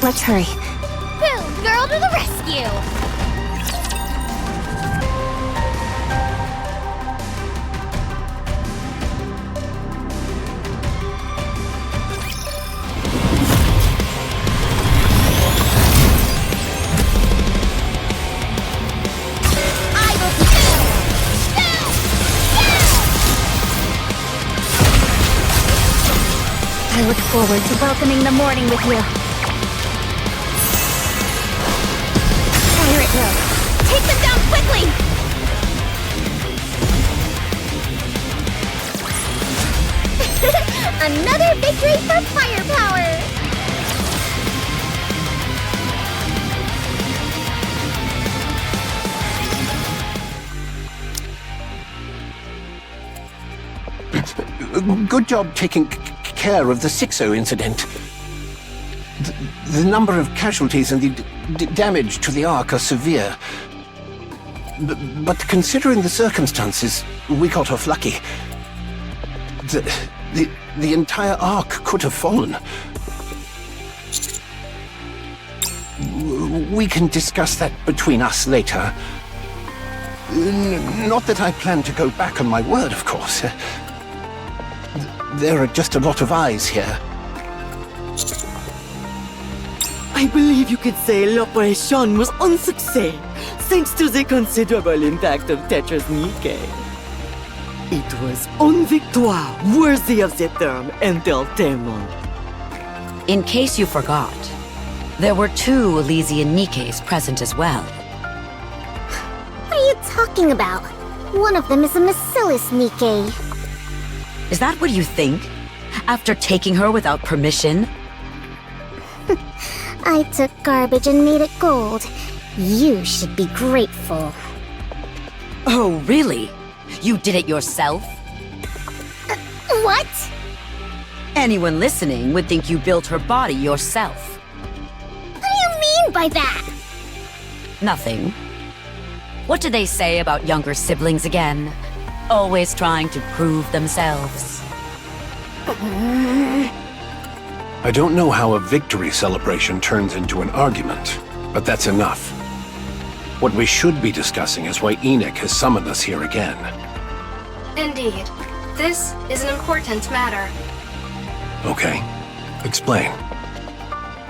Let's hurry. Boom, girl to the rescue! I look forward to welcoming the morning with you. Fire it will. Take them down quickly! Another victory for firepower! Good job taking care of the 6-0 incident. The number of casualties and the damage to the Ark are severe. But considering the circumstances, we got off lucky. The entire Ark could have fallen. We can discuss that between us later. Not that I plan to go back on my word, of course. There are just a lot of eyes here. I believe you could say l'operation was un succès, thanks to the considerable impact of Tetra's Nikke. It was une victoire worthy of the term entertainment. In case you forgot, there were 2 Elysian Nikkes present as well. What are you talking about? One of them is a Bacillus Nikke. Is that what you think? After taking her without permission? I took garbage and made it gold. You should be grateful. Oh, really? You did it yourself? What? Anyone listening would think you built her body yourself. What do you mean by that? Nothing. What do they say about younger siblings again? Always trying to prove themselves. I don't know how a victory celebration turns into an argument, but that's enough. What we should be discussing is why Enoch has summoned us here again. Indeed. This is an important matter. Okay. Explain.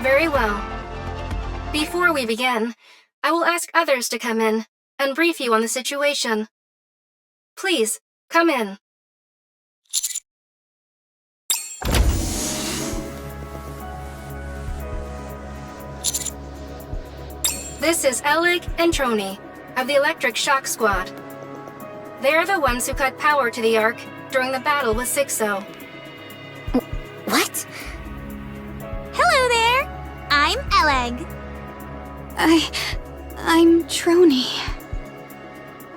Very well. Before we begin, I will ask others to come in and brief you on the situation. Please, come in. This is Elig and Trony of the Electric Shock Squad. They're the ones who cut power to the Ark during the battle with 6-0. What? Hello there! I'm Eleg. I'm Trony.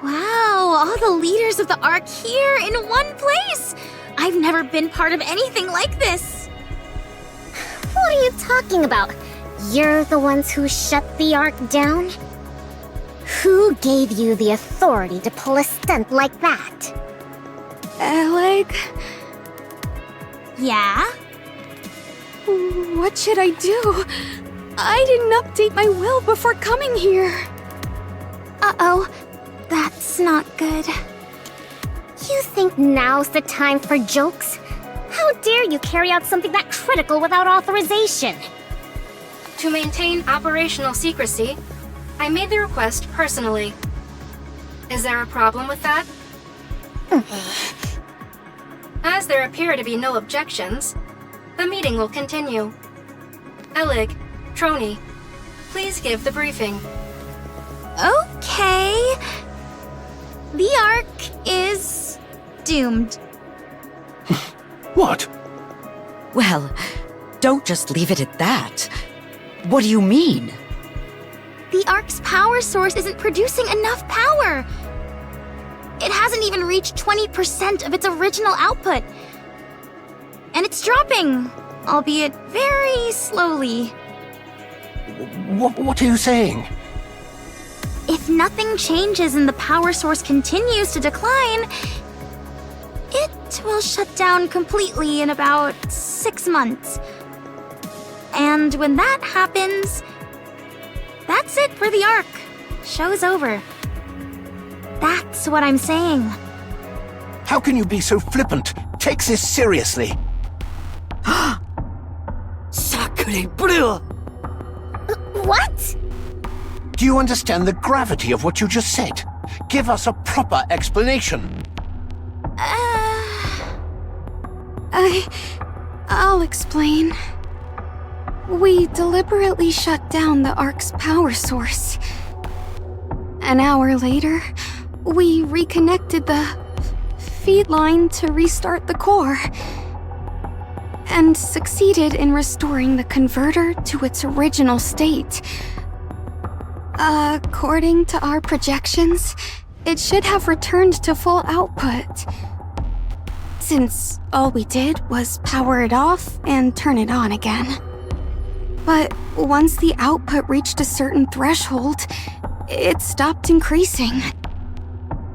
Wow, all the leaders of the Ark here in one place! I've never been part of anything like this! What are you talking about? You're the ones who shut the Ark down? Who gave you the authority to pull a stunt like that? Alec? Yeah? What should I do? I didn't update my will before coming here. Uh-oh. That's not good. You think now's the time for jokes? How dare you carry out something that critical without authorization? To maintain operational secrecy, I made the request personally. Is there a problem with that? As there appear to be no objections, the meeting will continue. Elig, Trony, please give the briefing. Okay. The Ark is doomed. What? Well, don't just leave it at that. What do you mean? The Ark's power source isn't producing enough power. It hasn't even reached 20% of its original output. And it's dropping, albeit very slowly. What are you saying? If nothing changes and the power source continues to decline, it will shut down completely in about 6 months. And when that happens, that's it for the Ark. Show's over. That's what I'm saying. How can you be so flippant? Take this seriously. Sacre bleu! What? Do you understand the gravity of what you just said? Give us a proper explanation. I'll explain. We deliberately shut down the Ark's power source. An hour later, we reconnected the feed line to restart the core, and succeeded in restoring the converter to its original state. According to our projections, it should have returned to full output, since all we did was power it off and turn it on again. But once the output reached a certain threshold, it stopped increasing.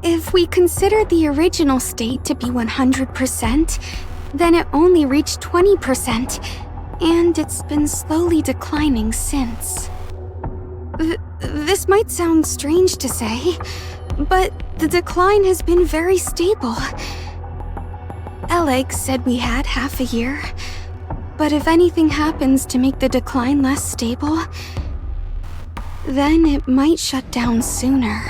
If we consider the original state to be 100%, then it only reached 20%, and it's been slowly declining since. This might sound strange to say, but the decline has been very stable. Elig said we had half a year, but if anything happens to make the decline less stable, then it might shut down sooner.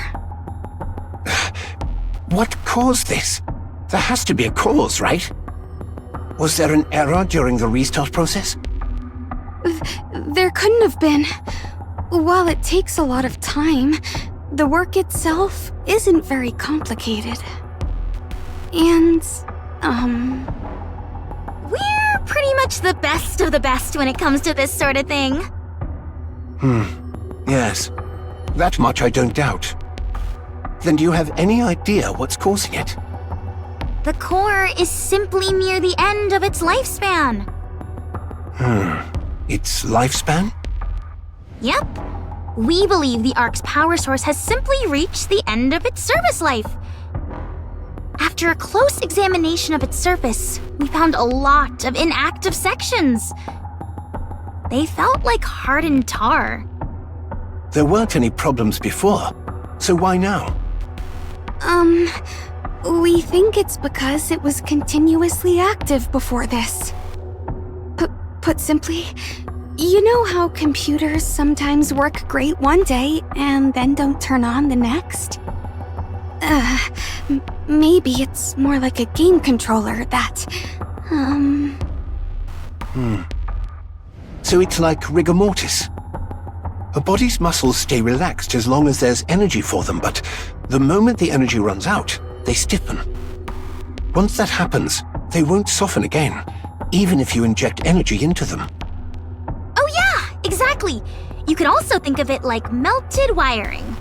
What caused this? There has to be a cause, right? Was there an error during the restart process? There couldn't have been. While it takes a lot of time, the work itself isn't very complicated. And, we're pretty much the best of the best when it comes to this sort of thing. Yes. That much I don't doubt. Then do you have any idea what's causing it? The core is simply near the end of its lifespan. Its lifespan? Yep. We believe the Ark's power source has simply reached the end of its service life. After a close examination of its surface, we found a lot of inactive sections. They felt like hardened tar. There weren't any problems before, so why now? We think it's because it was continuously active before this. Put simply, you know how computers sometimes work great one day and then don't turn on the next? Maybe it's more like a game controller that, So it's like rigor mortis. A body's muscles stay relaxed as long as there's energy for them, but the moment the energy runs out, they stiffen. Once that happens, they won't soften again, even if you inject energy into them. Oh yeah, exactly. You could also think of it like melted wiring.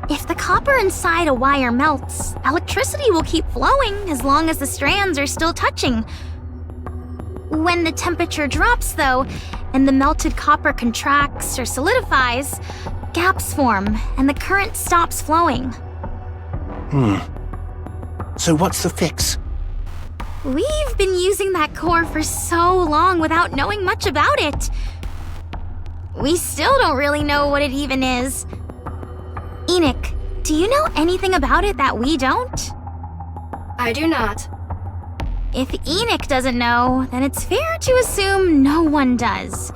If the copper inside a wire melts, electricity will keep flowing as long as the strands are still touching. When the temperature drops, though, and the melted copper contracts or solidifies, gaps form and the current stops flowing. So what's the fix? We've been using that core for so long without knowing much about it. We still don't really know what it even is. Enoch, do you know anything about it that we don't? I do not. If Enoch doesn't know, then it's fair to assume no one does.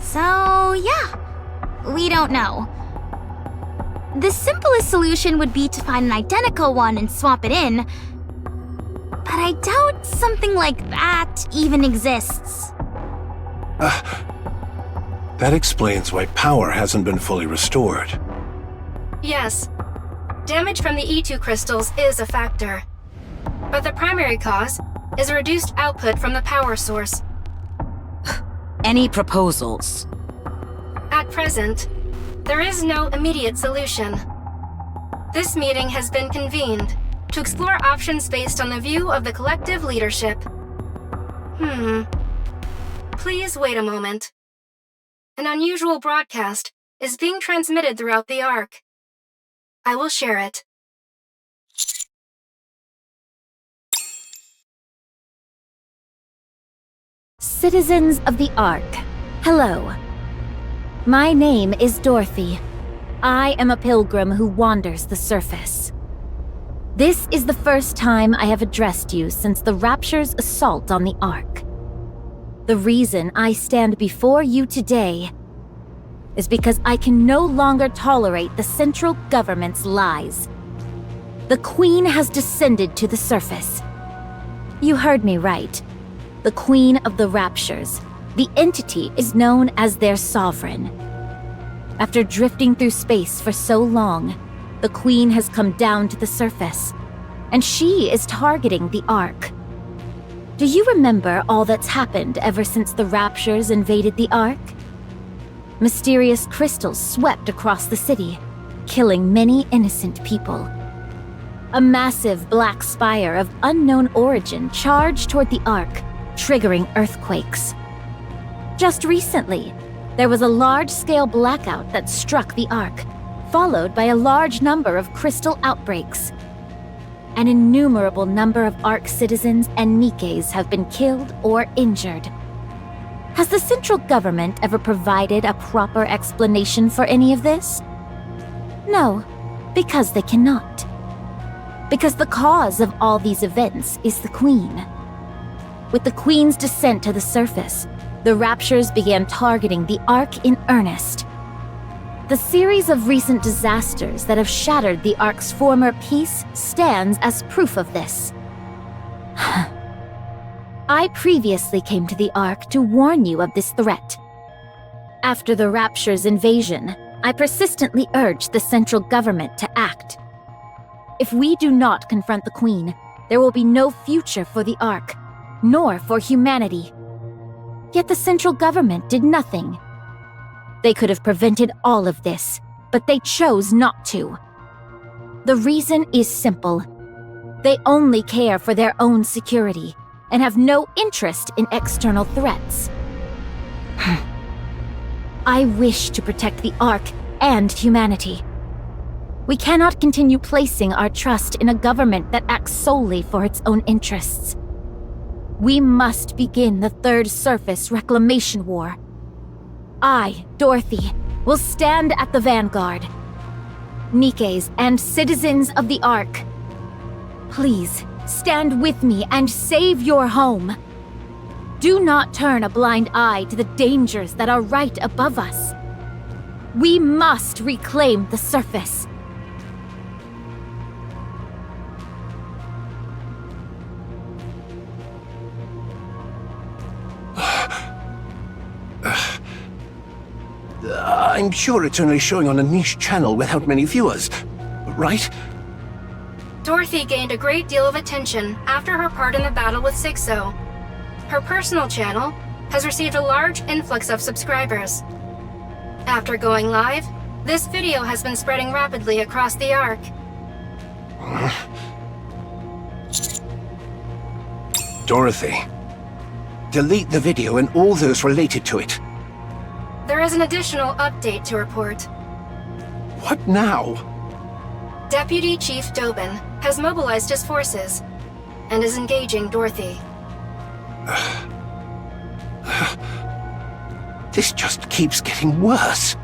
So, yeah, we don't know. The simplest solution would be to find an identical one and swap it in, but I doubt something like that even exists. That explains why power hasn't been fully restored. Yes. Damage from the E2 crystals is a factor. But the primary cause is reduced output from the power source. Any proposals? At present, there is no immediate solution. This meeting has been convened to explore options based on the view of the collective leadership. Please wait a moment. An unusual broadcast is being transmitted throughout the Ark. I will share it. Citizens of the Ark, hello. My name is Dorothy. I am a pilgrim who wanders the surface. This is the first time I have addressed you since the Rapture's assault on the Ark. The reason I stand before you today is because I can no longer tolerate the central government's lies. The Queen has descended to the surface. You heard me right. The Queen of the Raptures. The entity is known as their sovereign. After drifting through space for so long, the Queen has come down to the surface, and she is targeting the Ark. Do you remember all that's happened ever since the Raptures invaded the Ark? Mysterious crystals swept across the city, killing many innocent people. A massive black spire of unknown origin charged toward the Ark, triggering earthquakes. Just recently, there was a large-scale blackout that struck the Ark, followed by a large number of crystal outbreaks. An innumerable number of Ark citizens and Nikkes have been killed or injured. Has the central government ever provided a proper explanation for any of this? No, because they cannot. Because the cause of all these events is the Queen. With the Queen's descent to the surface, the Raptures began targeting the Ark in earnest. The series of recent disasters that have shattered the Ark's former peace stands as proof of this. I previously came to the Ark to warn you of this threat. After the Rapture's invasion, I persistently urged the central government to act. If we do not confront the Queen, there will be no future for the Ark, nor for humanity. Yet the central government did nothing. They could have prevented all of this, but they chose not to. The reason is simple. They only care for their own security and have no interest in external threats. I wish to protect the Ark and humanity. We cannot continue placing our trust in a government that acts solely for its own interests. We must begin the Third Surface Reclamation War. I, Dorothy, will stand at the vanguard. Nikkes and citizens of the Ark, please stand with me and save your home. Do not turn a blind eye to the dangers that are right above us. We must reclaim the surface. I'm sure it's only showing on a niche channel without many viewers, right? Dorothy gained a great deal of attention after her part in the battle with Sixo. Her personal channel has received a large influx of subscribers. After going live, this video has been spreading rapidly across the Ark. Dorothy, delete the video and all those related to it. There is an additional update to report. What now? Deputy Chief Dobin has mobilized his forces and is engaging Dorothy. This just keeps getting worse.